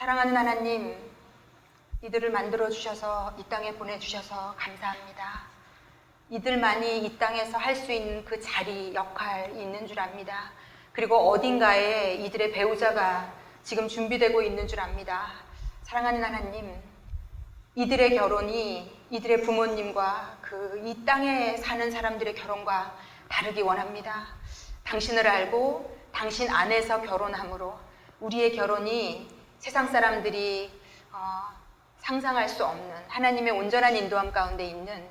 사랑하는 하나님, 이들을 만들어주셔서 이 땅에 보내주셔서 감사합니다. 이들만이 이 땅에서 할 수 있는 그 자리, 역할이 있는 줄 압니다. 그리고 어딘가에 이들의 배우자가 지금 준비되고 있는 줄 압니다. 사랑하는 하나님, 이들의 결혼이 이들의 부모님과 그 이 땅에 사는 사람들의 결혼과 다르기 원합니다. 당신을 알고 당신 안에서 결혼함으로 우리의 결혼이 세상 사람들이 상상할 수 없는 하나님의 온전한 인도함 가운데 있는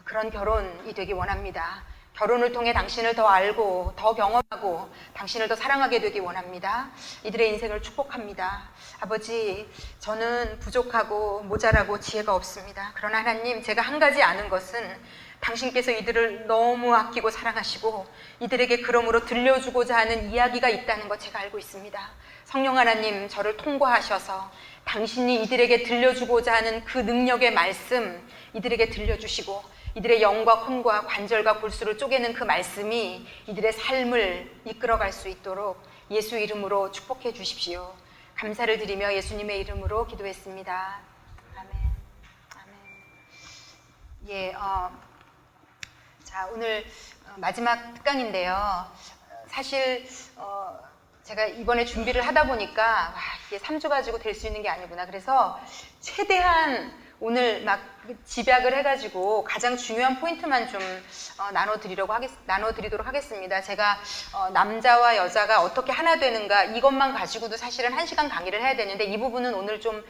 그런 결혼이 되기 원합니다. 결혼을 통해 당신을 더 알고 더 경험하고 당신을 더 사랑하게 되기 원합니다. 이들의 인생을 축복합니다. 아버지, 저는 부족하고 모자라고 지혜가 없습니다. 그러나 하나님, 제가 한 가지 아는 것은 당신께서 이들을 너무 아끼고 사랑하시고 이들에게 그러므로 들려주고자 하는 이야기가 있다는 것 제가 알고 있습니다. 성령 하나님, 저를 통과하셔서 당신이 이들에게 들려주고자 하는 그 능력의 말씀 이들에게 들려주시고 이들의 영과 혼과 관절과 골수를 쪼개는 그 말씀이 이들의 삶을 이끌어갈 수 있도록 예수 이름으로 축복해 주십시오. 감사를 드리며 예수님의 이름으로 기도했습니다. 아멘. 아멘. 예, 자, 오늘 마지막 특강인데요. 사실 제가 이번에 준비를 하다 보니까 이게 3주 가지고 될 수 있는 게 아니구나. 그래서 최대한 오늘 막 집약을 해가지고 가장 중요한 포인트만 좀 나눠드리도록 하겠습니다. 제가 남자와 여자가 어떻게 하나 되는가 이것만 가지고도 사실은 1시간 강의를 해야 되는데 이 부분은 오늘 좀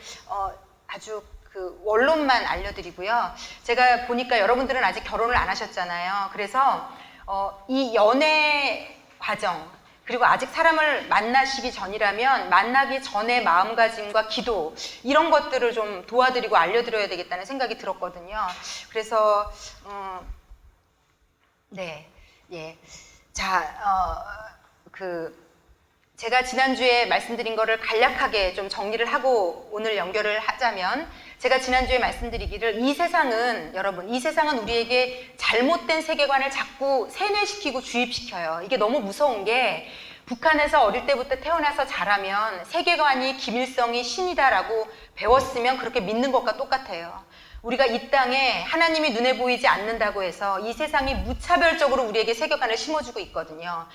아주 그 원론만 알려드리고요. 제가 보니까 여러분들은 아직 결혼을 안 하셨잖아요. 그래서 이 연애 과정 그리고 아직 사람을 만나시기 전이라면 만나기 전에 마음가짐과 기도 이런 것들을 좀 도와드리고 알려드려야 되겠다는 생각이 들었거든요. 그래서 제가 지난주에 말씀드린 거를 간략하게 좀 정리를 하고 오늘 연결을 하자면 제가 지난주에 말씀드리기를 이 세상은 우리에게 잘못된 세계관을 자꾸 세뇌시키고 주입시켜요. 이게 너무 무서운 게 북한에서 어릴 때부터 태어나서 자라면 세계관이 김일성이 신이다라고 배웠으면 그렇게 믿는 것과 똑같아요. 우리가 이 땅에 하나님이 눈에 보이지 않는다고 해서 이 세상이 무차별적으로 우리에게 세계관을 심어주고 있거든요.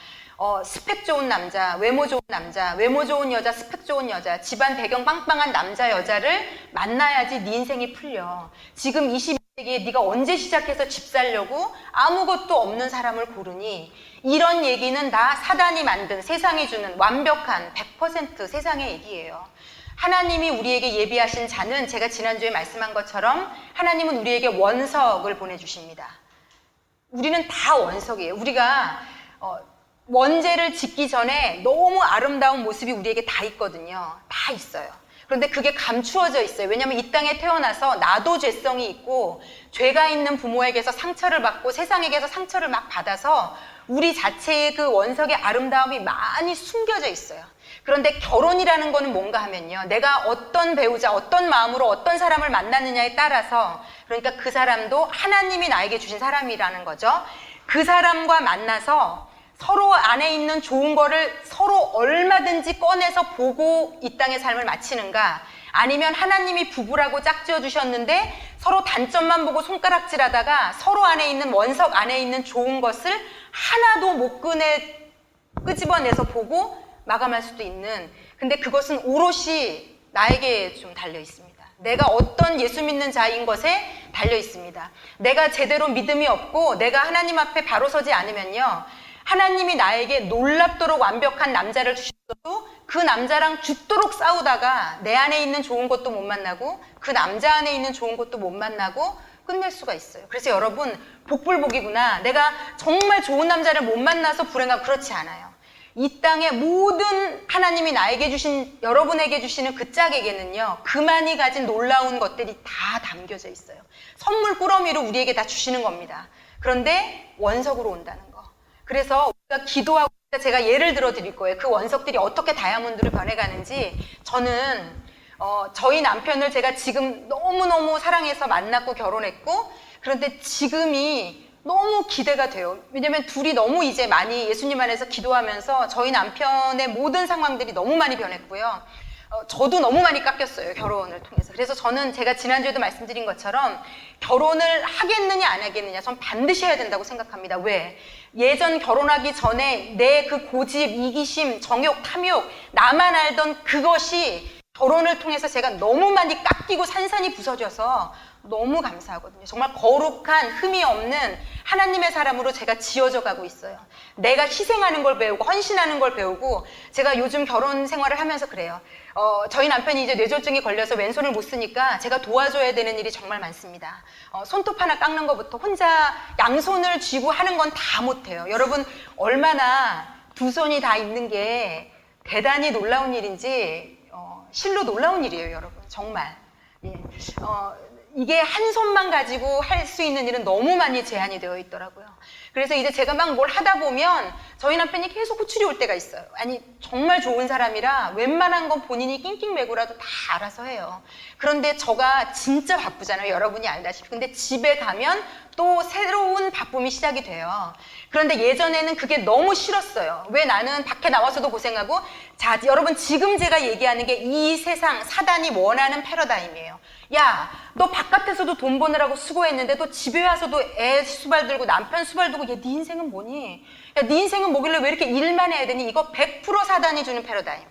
스펙 좋은 남자, 외모 좋은 남자, 외모 좋은 여자, 스펙 좋은 여자, 집안 배경 빵빵한 남자, 여자를 만나야지 네 인생이 풀려. 지금 21세기에 네가 언제 시작해서 집 살려고 아무것도 없는 사람을 고르니 이런 얘기는 다 사단이 만든 세상이 주는 완벽한 100% 세상의 얘기예요. 하나님이 우리에게 예비하신 자는 제가 지난주에 말씀한 것처럼 하나님은 우리에게 원석을 보내주십니다. 우리는 다 원석이에요. 우리가 원죄를 짓기 전에 너무 아름다운 모습이 우리에게 다 있거든요. 다 있어요. 그런데 그게 감추어져 있어요. 왜냐하면 이 땅에 태어나서 나도 죄성이 있고 죄가 있는 부모에게서 상처를 받고 세상에게서 상처를 막 받아서 우리 자체의 그 원석의 아름다움이 많이 숨겨져 있어요. 그런데 결혼이라는 거는 뭔가 하면요. 내가 어떤 배우자, 어떤 마음으로 어떤 사람을 만나느냐에 따라서 그러니까 그 사람도 하나님이 나에게 주신 사람이라는 거죠. 그 사람과 만나서 서로 안에 있는 좋은 거를 서로 얼마든지 꺼내서 보고 이 땅의 삶을 마치는가 아니면 하나님이 부부라고 짝지어 주셨는데 서로 단점만 보고 손가락질하다가 서로 안에 있는 원석 안에 있는 좋은 것을 하나도 못 끄집어내서 보고 마감할 수도 있는 근데 그것은 오롯이 나에게 좀 달려 있습니다. 내가 어떤 예수 믿는 자인 것에 달려 있습니다. 내가 제대로 믿음이 없고 내가 하나님 앞에 바로 서지 않으면요. 하나님이 나에게 놀랍도록 완벽한 남자를 주셔도 그 남자랑 죽도록 싸우다가 내 안에 있는 좋은 것도 못 만나고 그 남자 안에 있는 좋은 것도 못 만나고 끝낼 수가 있어요. 그래서 여러분 복불복이구나. 내가 정말 좋은 남자를 못 만나서 불행하고 그렇지 않아요. 이 땅의 모든 하나님이 나에게 주신 여러분에게 주시는 그 짝에게는요. 그만이 가진 놀라운 것들이 다 담겨져 있어요. 선물 꾸러미로 우리에게 다 주시는 겁니다. 그런데 원석으로 온다는 거. 그래서 우리가 기도하고 제가 예를 들어 드릴 거예요. 그 원석들이 어떻게 다이아몬드로 변해가는지 저는 저희 남편을 제가 지금 너무너무 사랑해서 만났고 결혼했고 그런데 지금이 너무 기대가 돼요. 왜냐면 둘이 너무 이제 많이 예수님 안에서 기도하면서 저희 남편의 모든 상황들이 너무 많이 변했고요. 저도 너무 많이 깎였어요, 결혼을 통해서. 그래서 저는 제가 지난주에도 말씀드린 것처럼 결혼을 하겠느냐 안 하겠느냐 전 반드시 해야 된다고 생각합니다. 왜? 예전 결혼하기 전에 내 그 고집, 이기심, 정욕, 탐욕, 나만 알던 그것이 결혼을 통해서 제가 너무 많이 깎이고 산산이 부서져서 너무 감사하거든요. 정말 거룩한 흠이 없는 하나님의 사람으로 제가 지어져 가고 있어요. 내가 희생하는 걸 배우고 헌신하는 걸 배우고, 제가 요즘 결혼 생활을 하면서 그래요. 저희 남편이 이제 뇌졸중이 걸려서 왼손을 못 쓰니까 제가 도와줘야 되는 일이 정말 많습니다. 손톱 하나 깎는 것부터 혼자 양손을 쥐고 하는 건 다 못해요. 여러분, 얼마나 두 손이 다 있는 게 대단히 놀라운 일인지 실로 놀라운 일이에요, 여러분. 정말. 예. 이게 한 손만 가지고 할 수 있는 일은 너무 많이 제한이 되어 있더라고요. 그래서 이제 제가 막 뭘 하다 보면 저희 남편이 계속 호출이 올 때가 있어요. 아니, 정말 좋은 사람이라 웬만한 건 본인이 낑낑매고라도 다 알아서 해요. 그런데 저가 진짜 바쁘잖아요, 여러분이 알다시피. 근데 집에 가면 또 새로운 바쁨이 시작이 돼요. 그런데 예전에는 그게 너무 싫었어요. 왜? 나는 밖에 나와서도 고생하고. 자, 여러분, 지금 제가 얘기하는 게 이 세상 사단이 원하는 패러다임이에요. 야, 너 바깥에서도 돈 버느라고 수고했는데 너 집에 와서도 애 수발 들고 남편 수발 두고, 야, 네 인생은 뭐니? 야, 네 인생은 뭐길래 왜 이렇게 일만 해야 되니? 이거 100% 사단이 주는 패러다임.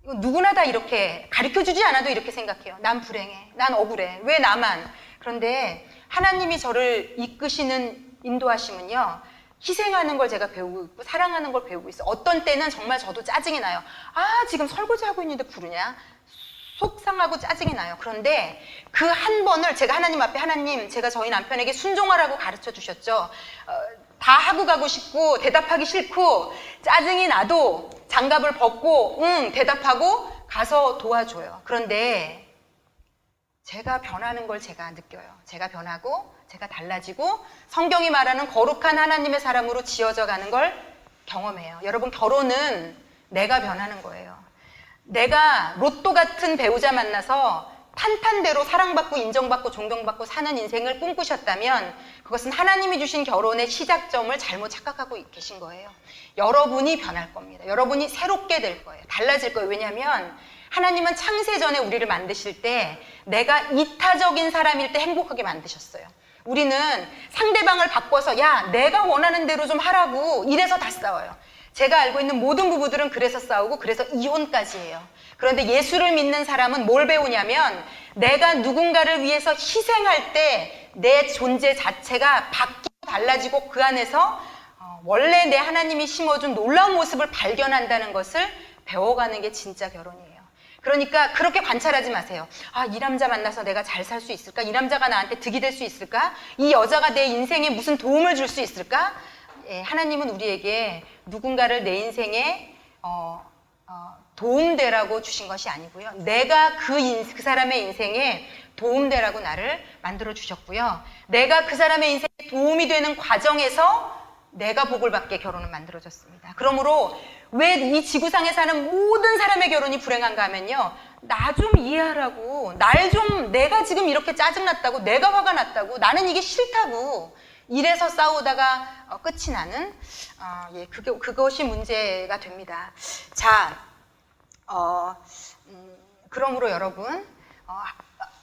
이거 누구나 다 이렇게 가르쳐주지 않아도 이렇게 생각해요. 난 불행해, 난 억울해, 왜 나만? 그런데 하나님이 저를 이끄시는 인도하심은요, 희생하는 걸 제가 배우고 있고 사랑하는 걸 배우고 있어요. 어떤 때는 정말 저도 짜증이 나요. 아, 지금 설거지하고 있는데 부르냐? 속상하고 짜증이 나요. 그런데 그 한 번을 제가 하나님 앞에, 하나님, 제가 저희 남편에게 순종하라고 가르쳐 주셨죠. 다 하고 가고 싶고 대답하기 싫고 짜증이 나도 장갑을 벗고 응 대답하고 가서 도와줘요. 그런데 제가 변하는 걸 제가 느껴요. 제가 변하고 제가 달라지고 성경이 말하는 거룩한 하나님의 사람으로 지어져 가는 걸 경험해요. 여러분, 결혼은 내가 변하는 거예요. 내가 로또 같은 배우자 만나서 탄탄대로 사랑받고 인정받고 존경받고 사는 인생을 꿈꾸셨다면 그것은 하나님이 주신 결혼의 시작점을 잘못 착각하고 계신 거예요. 여러분이 변할 겁니다. 여러분이 새롭게 될 거예요. 달라질 거예요. 왜냐하면 하나님은 창세 전에 우리를 만드실 때 내가 이타적인 사람일 때 행복하게 만드셨어요. 우리는 상대방을 바꿔서 야, 내가 원하는 대로 좀 하라고 이래서 다 싸워요. 제가 알고 있는 모든 부부들은 그래서 싸우고 그래서 이혼까지 해요. 그런데 예수를 믿는 사람은 뭘 배우냐면 내가 누군가를 위해서 희생할 때 내 존재 자체가 바뀌고 달라지고 그 안에서 원래 내 하나님이 심어준 놀라운 모습을 발견한다는 것을 배워가는 게 진짜 결혼이에요. 그러니까 그렇게 관찰하지 마세요. 아, 이 남자 만나서 내가 잘 살 수 있을까? 이 남자가 나한테 득이 될 수 있을까? 이 여자가 내 인생에 무슨 도움을 줄 수 있을까? 예, 하나님은 우리에게 누군가를 내 인생에 도움되라고 주신 것이 아니고요. 내가 그 사람의 인생에 도움되라고 나를 만들어 주셨고요. 내가 그 사람의 인생에 도움이 되는 과정에서 내가 복을 받게 결혼을 만들어줬습니다. 그러므로 왜 이 지구상에 사는 모든 사람의 결혼이 불행한가 하면요, 나 좀 이해하라고, 내가 지금 이렇게 짜증났다고, 내가 화가 났다고, 나는 이게 싫다고 이래서 싸우다가 끝이 나는 그것이 문제가 됩니다. 자, 그러므로 여러분,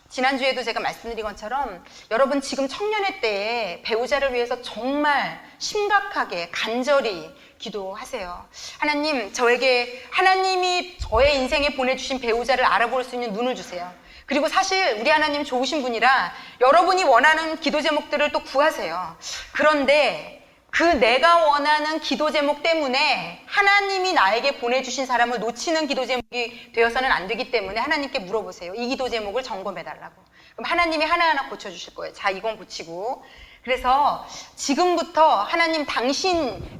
지난주에도 제가 말씀드린 것처럼 여러분 지금 청년의 때에 배우자를 위해서 정말 심각하게 간절히 기도하세요. 하나님, 하나님이 저의 인생에 보내주신 배우자를 알아볼 수 있는 눈을 주세요. 그리고 사실 우리 하나님 좋으신 분이라 여러분이 원하는 기도 제목들을 또 구하세요. 그런데 그 내가 원하는 기도 제목 때문에 하나님이 나에게 보내주신 사람을 놓치는 기도 제목이 되어서는 안 되기 때문에 하나님께 물어보세요. 이 기도 제목을 점검해달라고. 그럼 하나님이 하나하나 고쳐주실 거예요. 자, 이건 고치고. 그래서 지금부터 하나님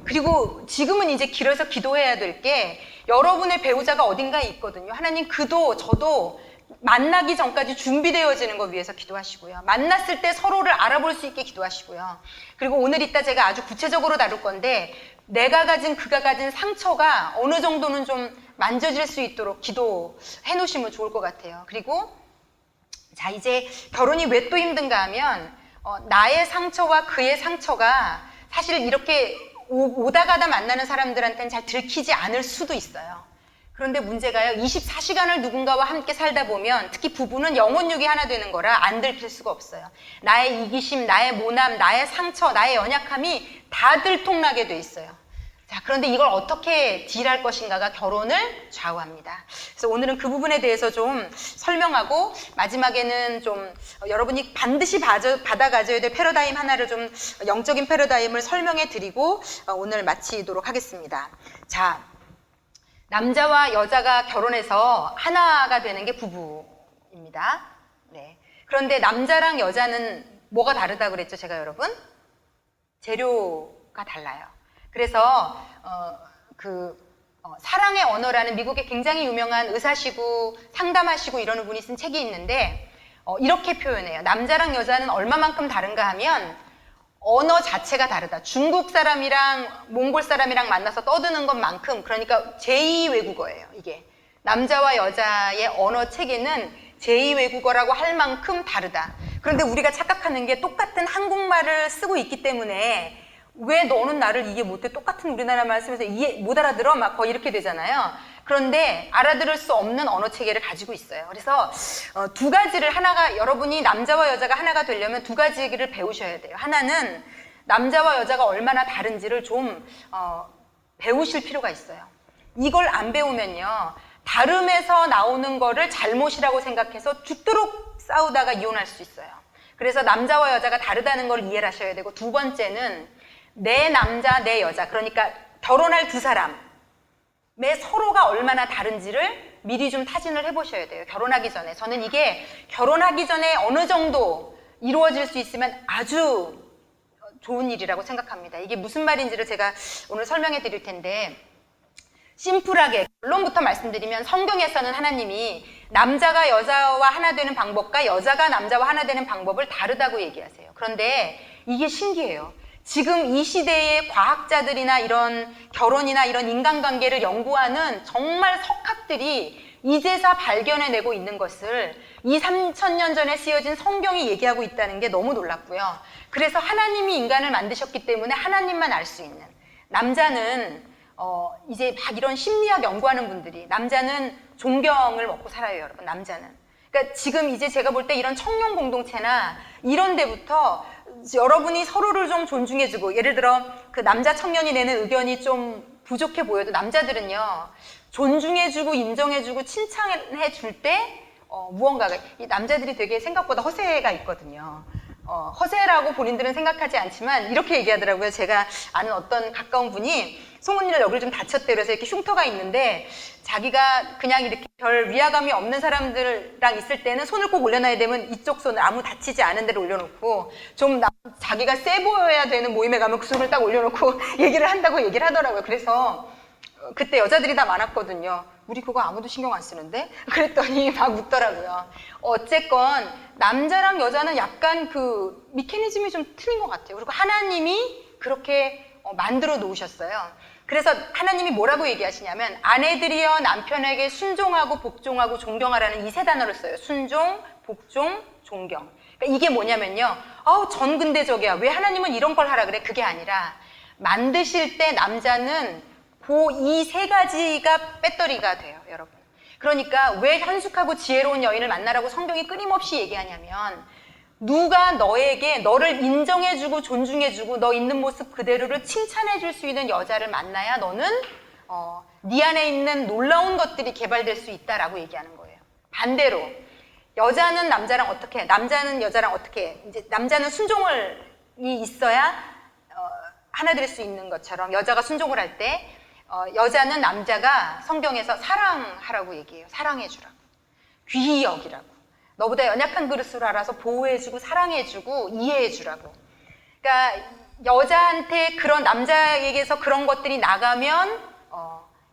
그리고 지금은 이제 길어서 기도해야 될 게 여러분의 배우자가 어딘가에 있거든요. 하나님 저도 만나기 전까지 준비되어지는 것 위해서 기도하시고요. 만났을 때 서로를 알아볼 수 있게 기도하시고요. 그리고 오늘 이따 제가 아주 구체적으로 다룰 건데 그가 가진 상처가 어느 정도는 좀 만져질 수 있도록 기도해 놓으시면 좋을 것 같아요. 그리고 자, 이제 결혼이 왜 또 힘든가 하면 나의 상처와 그의 상처가 사실 이렇게 오다 가다 만나는 사람들한테는 잘 들키지 않을 수도 있어요. 그런데 문제가요, 24시간을 누군가와 함께 살다 보면 특히 부부는 영혼육이 하나 되는 거라 안 들킬 수가 없어요. 나의 이기심, 나의 모남, 나의 상처, 나의 연약함이 다 들통나게 돼 있어요. 자, 그런데 이걸 어떻게 딜할 것인가가 결혼을 좌우합니다. 그래서 오늘은 그 부분에 대해서 좀 설명하고 마지막에는 좀 여러분이 반드시 받아 가져야 될 패러다임 하나를 좀 영적인 패러다임을 설명해 드리고 오늘 마치도록 하겠습니다. 자, 남자와 여자가 결혼해서 하나가 되는 게 부부입니다. 네. 그런데 남자랑 여자는 뭐가 다르다고 그랬죠, 제가 여러분? 재료가 달라요. 그래서 사랑의 언어라는 미국의 굉장히 유명한 의사시고 상담하시고 이러는 분이 쓴 책이 있는데 이렇게 표현해요. 남자랑 여자는 얼마만큼 다른가 하면 언어 자체가 다르다. 중국 사람이랑 몽골 사람이랑 만나서 떠드는 것만큼, 그러니까 제2외국어예요. 이게 남자와 여자의 언어 체계는 제2외국어라고 할 만큼 다르다. 그런데 우리가 착각하는 게 똑같은 한국말을 쓰고 있기 때문에 왜 너는 나를 이해 못해? 똑같은 우리나라 말 쓰면서 이해 못 알아들어? 막 거의 이렇게 되잖아요. 그런데 알아들을 수 없는 언어 체계를 가지고 있어요. 그래서 두 가지를 여러분이 남자와 여자가 하나가 되려면 두 가지를 배우셔야 돼요. 하나는 남자와 여자가 얼마나 다른지를 좀 배우실 필요가 있어요. 이걸 안 배우면요, 다름에서 나오는 거를 잘못이라고 생각해서 죽도록 싸우다가 이혼할 수 있어요. 그래서 남자와 여자가 다르다는 걸 이해를 하셔야 되고, 두 번째는 내 남자, 내 여자, 그러니까 결혼할 두 사람의 서로가 얼마나 다른지를 미리 좀 타진을 해보셔야 돼요. 결혼하기 전에. 저는 이게 결혼하기 전에 어느 정도 이루어질 수 있으면 아주 좋은 일이라고 생각합니다. 이게 무슨 말인지를 제가 오늘 설명해 드릴 텐데, 심플하게 결론부터 말씀드리면 성경에서는 하나님이 남자가 여자와 하나 되는 방법과 여자가 남자와 하나 되는 방법을 다르다고 얘기하세요. 그런데 이게 신기해요. 지금 이 시대의 과학자들이나 이런 결혼이나 이런 인간관계를 연구하는 정말 석학들이 이제서 발견해내고 있는 것을 2,000~3,000년 전에 쓰여진 성경이 얘기하고 있다는 게 너무 놀랍고요. 그래서 하나님이 인간을 만드셨기 때문에 하나님만 알 수 있는, 남자는 이제 막 이런 심리학 연구하는 분들이, 남자는 존경을 먹고 살아요, 여러분. 남자는. 그러니까 지금 이제 제가 볼 때 이런 청년 공동체나 이런 데부터 여러분이 서로를 좀 존중해주고, 예를 들어 그 남자 청년이 내는 의견이 좀 부족해 보여도 남자들은요, 존중해주고 인정해주고 칭찬해줄 때 무언가가, 이 남자들이 되게 생각보다 허세가 있거든요. 허세라고 본인들은 생각하지 않지만 이렇게 얘기하더라고요. 제가 아는 어떤 가까운 분이 송은이를 여기를 좀 다쳤대. 그래서 이렇게 흉터가 있는데 자기가 그냥 이렇게 별 위화감이 없는 사람들랑 있을 때는 손을 꼭 올려놔야 되면 이쪽 손을 아무 다치지 않은 데로 올려놓고, 좀 자기가 세 보여야 되는 모임에 가면 그 손을 딱 올려놓고 얘기를 한다고 얘기를 하더라고요. 그래서 그때 여자들이 다 많았거든요. 우리 그거 아무도 신경 안 쓰는데? 그랬더니 막 묻더라고요. 어쨌건 남자랑 여자는 약간 그 메커니즘이 좀 틀린 것 같아요. 그리고 하나님이 그렇게 만들어 놓으셨어요. 그래서 하나님이 뭐라고 얘기하시냐면, 아내들이여 남편에게 순종하고 복종하고 존경하라는 이 세 단어를 써요. 순종, 복종, 존경. 그러니까 이게 뭐냐면요, 전근대적이야, 왜 하나님은 이런 걸 하라 그래? 그게 아니라 만드실 때 남자는 이 세 가지가 배터리가 돼요, 여러분. 그러니까 왜 현숙하고 지혜로운 여인을 만나라고 성경이 끊임없이 얘기하냐면, 누가 너를 인정해주고 존중해주고 너 있는 모습 그대로를 칭찬해줄 수 있는 여자를 만나야 너는 네 안에 있는 놀라운 것들이 개발될 수 있다라고 얘기하는 거예요. 반대로 여자는 남자랑 어떻게 해? 남자는 여자랑 어떻게 해? 이제 남자는 순종이 있어야 하나 될 수 있는 것처럼, 여자가 순종을 할 때 여자는 남자가 성경에서 사랑하라고 얘기해요. 사랑해주라고, 귀히 여기라고, 너보다 연약한 그릇을 알아서 보호해주고 사랑해주고 이해해주라고. 그러니까 여자한테 그런, 남자에게서 그런 것들이 나가면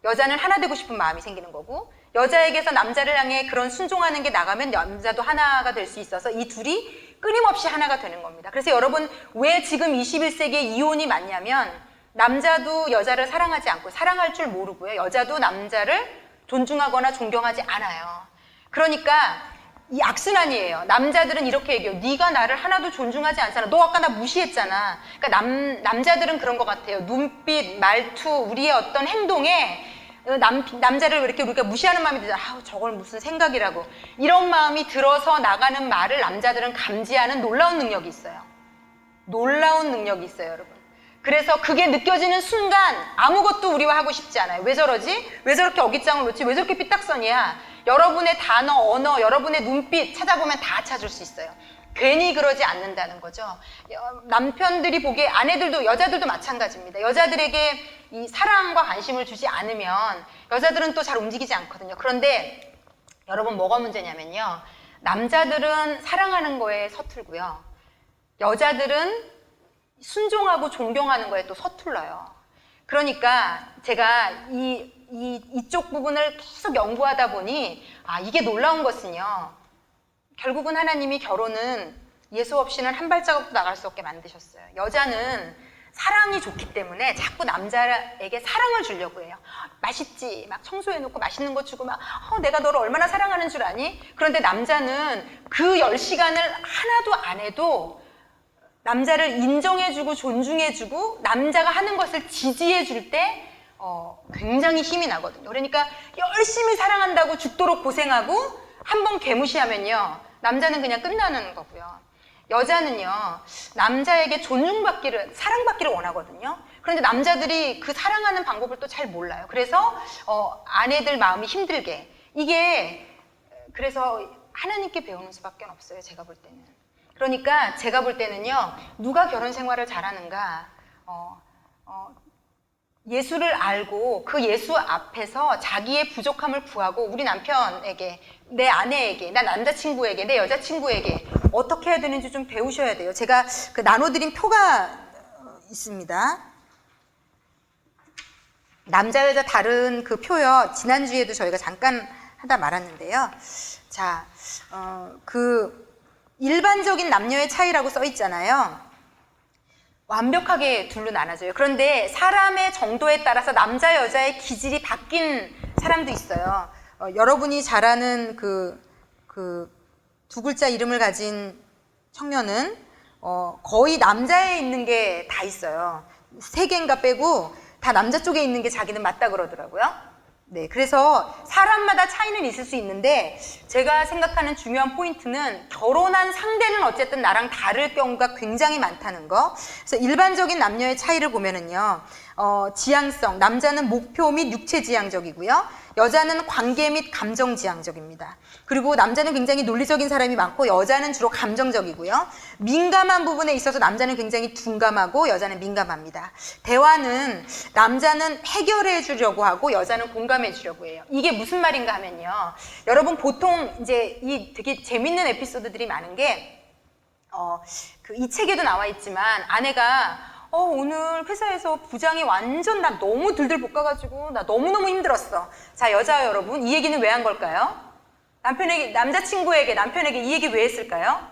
여자는 하나 되고 싶은 마음이 생기는 거고, 여자에게서 남자를 향해 그런 순종하는 게 나가면 남자도 하나가 될 수 있어서 이 둘이 끊임없이 하나가 되는 겁니다. 그래서 여러분, 왜 지금 21세기에 이혼이 많냐면, 남자도 여자를 사랑하지 않고 사랑할 줄 모르고요, 여자도 남자를 존중하거나 존경하지 않아요. 그러니까 이 악순환이에요. 남자들은 이렇게 얘기해요. 네가 나를 하나도 존중하지 않잖아. 너 아까 나 무시했잖아. 그러니까 남자들은 그런 것 같아요. 눈빛, 말투, 우리의 어떤 행동에 남자를 왜 이렇게 우리가 무시하는 마음이 들잖아. 아우, 저걸 무슨 생각이라고. 이런 마음이 들어서 나가는 말을 남자들은 감지하는 놀라운 능력이 있어요. 놀라운 능력이 있어요, 여러분. 그래서 그게 느껴지는 순간 아무것도 우리와 하고 싶지 않아요. 왜 저러지? 왜 저렇게 어깃장을 놓지? 왜 저렇게 삐딱선이야? 여러분의 단어, 언어, 여러분의 눈빛 찾아보면 다 찾을 수 있어요. 괜히 그러지 않는다는 거죠. 남편들이 보기에 아내들도, 여자들도 마찬가지입니다. 여자들에게 이 사랑과 관심을 주지 않으면 여자들은 또 잘 움직이지 않거든요. 그런데 여러분 뭐가 문제냐면요. 남자들은 사랑하는 거에 서툴고요. 여자들은 순종하고 존경하는 거에 또 서툴러요. 그러니까 제가 이쪽 부분을 계속 연구하다 보니 이게 놀라운 것은요. 결국은 하나님이 결혼은 예수 없이는 한 발자국도 나갈 수 없게 만드셨어요. 여자는 사랑이 좋기 때문에 자꾸 남자에게 사랑을 주려고 해요. 맛있지? 막 청소해놓고 맛있는 거 주고 막 내가 너를 얼마나 사랑하는 줄 아니? 그런데 남자는 그 10시간을 하나도 안 해도 남자를 인정해주고 존중해주고 남자가 하는 것을 지지해줄 때 굉장히 힘이 나거든요. 그러니까 열심히 사랑한다고 죽도록 고생하고 한번 개무시하면요. 남자는 그냥 끝나는 거고요. 여자는요. 남자에게 존중받기를, 사랑받기를 원하거든요. 그런데 남자들이 그 사랑하는 방법을 또 잘 몰라요. 그래서 아내들 마음이 힘들게. 이게 그래서 하나님께 배우는 수밖에 없어요. 제가 볼 때는. 그러니까 제가 볼 때는요. 누가 결혼 생활을 잘하는가. 예수를 알고 그 예수 앞에서 자기의 부족함을 구하고 우리 남편에게, 내 아내에게, 내 남자친구에게, 내 여자친구에게 어떻게 해야 되는지 좀 배우셔야 돼요. 제가 그 나눠드린 표가 있습니다. 남자 여자 다른 그 표요. 지난주에도 저희가 잠깐 하다 말았는데요. 자, 그 일반적인 남녀의 차이라고 써 있잖아요. 완벽하게 둘로 나눠져요. 그런데 사람의 정도에 따라서 남자 여자의 기질이 바뀐 사람도 있어요. 여러분이 잘 아는 그 두 글자 이름을 가진 청년은 거의 남자에 있는 게 다 있어요. 3개인가 빼고 다 남자 쪽에 있는 게 자기는 맞다 그러더라고요. 네, 그래서 사람마다 차이는 있을 수 있는데 제가 생각하는 중요한 포인트는 결혼한 상대는 어쨌든 나랑 다를 경우가 굉장히 많다는 거. 그래서 일반적인 남녀의 차이를 보면은요, 지향성, 남자는 목표 및 육체 지향적이고요. 여자는 관계 및 감정 지향적입니다. 그리고 남자는 굉장히 논리적인 사람이 많고 여자는 주로 감정적이고요. 민감한 부분에 있어서 남자는 굉장히 둔감하고 여자는 민감합니다. 대화는 남자는 해결해 주려고 하고 여자는 공감해 주려고 해요. 이게 무슨 말인가 하면요. 여러분 보통 이제 이 되게 재밌는 에피소드들이 많은 게 이 책에도 나와 있지만 아내가 오늘 회사에서 부장이 완전 나 너무 들들 볶아가지고 나 너무너무 힘들었어. 자, 여자 여러분, 이 얘기는 왜 한 걸까요? 남자친구에게, 남편에게 이 얘기 왜 했을까요?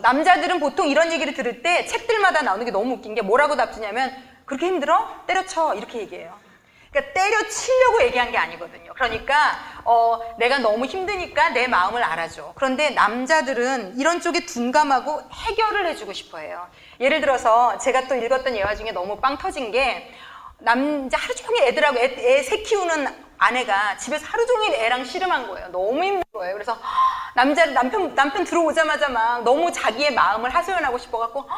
남자들은 보통 이런 얘기를 들을 때 책들마다 나오는 게 너무 웃긴 게 뭐라고 답주냐면 그렇게 힘들어? 때려쳐. 이렇게 얘기해요. 그러니까 때려치려고 얘기한 게 아니거든요. 그러니까 내가 너무 힘드니까 내 마음을 알아줘. 그런데 남자들은 이런 쪽에 둔감하고 해결을 해주고 싶어 해요. 예를 들어서 제가 또 읽었던 예화 중에 너무 빵 터진 게 남자 하루 종일 애들하고 애 새 키우는 아내가 집에서 하루 종일 애랑 씨름한 거예요. 너무 힘든 거예요. 그래서 남편 들어오자마자 막 너무 자기의 마음을 하소연하고 싶어갖고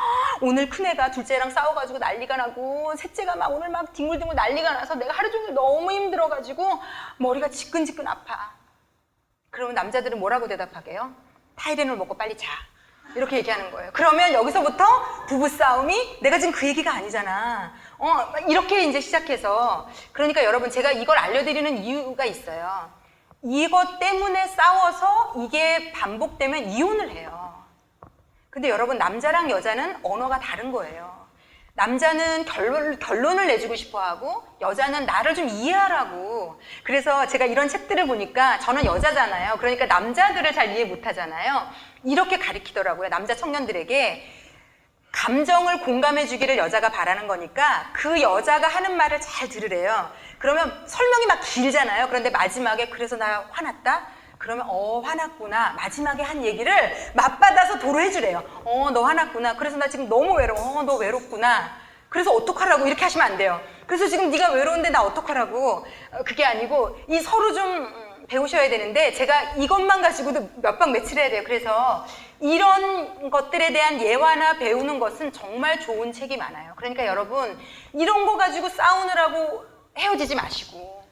오늘 큰애가 둘째랑 싸워가지고 난리가 나고 셋째가 막 오늘 막 뒹굴뒹굴 난리가 나서 내가 하루 종일 너무 힘들어가지고 머리가 지끈지끈 아파. 그러면 남자들은 뭐라고 대답하게요? 타이레놀 먹고 빨리 자. 이렇게 얘기하는 거예요. 그러면 여기서부터 부부싸움이 내가 지금 그 얘기가 아니잖아. 이렇게 이제 시작해서 그러니까 여러분 제가 이걸 알려드리는 이유가 있어요. 이것 때문에 싸워서 이게 반복되면 이혼을 해요. 근데 여러분 남자랑 여자는 언어가 다른 거예요. 남자는 결론을 내주고 싶어하고 여자는 나를 좀 이해하라고. 그래서 제가 이런 책들을 보니까 저는 여자잖아요. 그러니까 남자들을 잘 이해 못하잖아요. 이렇게 가르치더라고요. 남자 청년들에게 감정을 공감해 주기를 여자가 바라는 거니까 그 여자가 하는 말을 잘 들으래요. 그러면 설명이 막 길잖아요. 그런데 마지막에 그래서 나 화났다? 그러면 화났구나. 마지막에 한 얘기를 맞받아서 도로 해주래요. 너 화났구나. 그래서 나 지금 너무 외로워. 너 외롭구나. 그래서 어떡하라고 이렇게 하시면 안 돼요. 그래서 지금 네가 외로운데 나 어떡하라고. 그게 아니고 이 서로 좀 배우셔야 되는데 제가 이것만 가지고도 몇 박 며칠 해야 돼요. 그래서 이런 것들에 대한 예화나 배우는 것은 정말 좋은 책이 많아요. 그러니까 여러분 이런 거 가지고 싸우느라고 헤어지지 마시고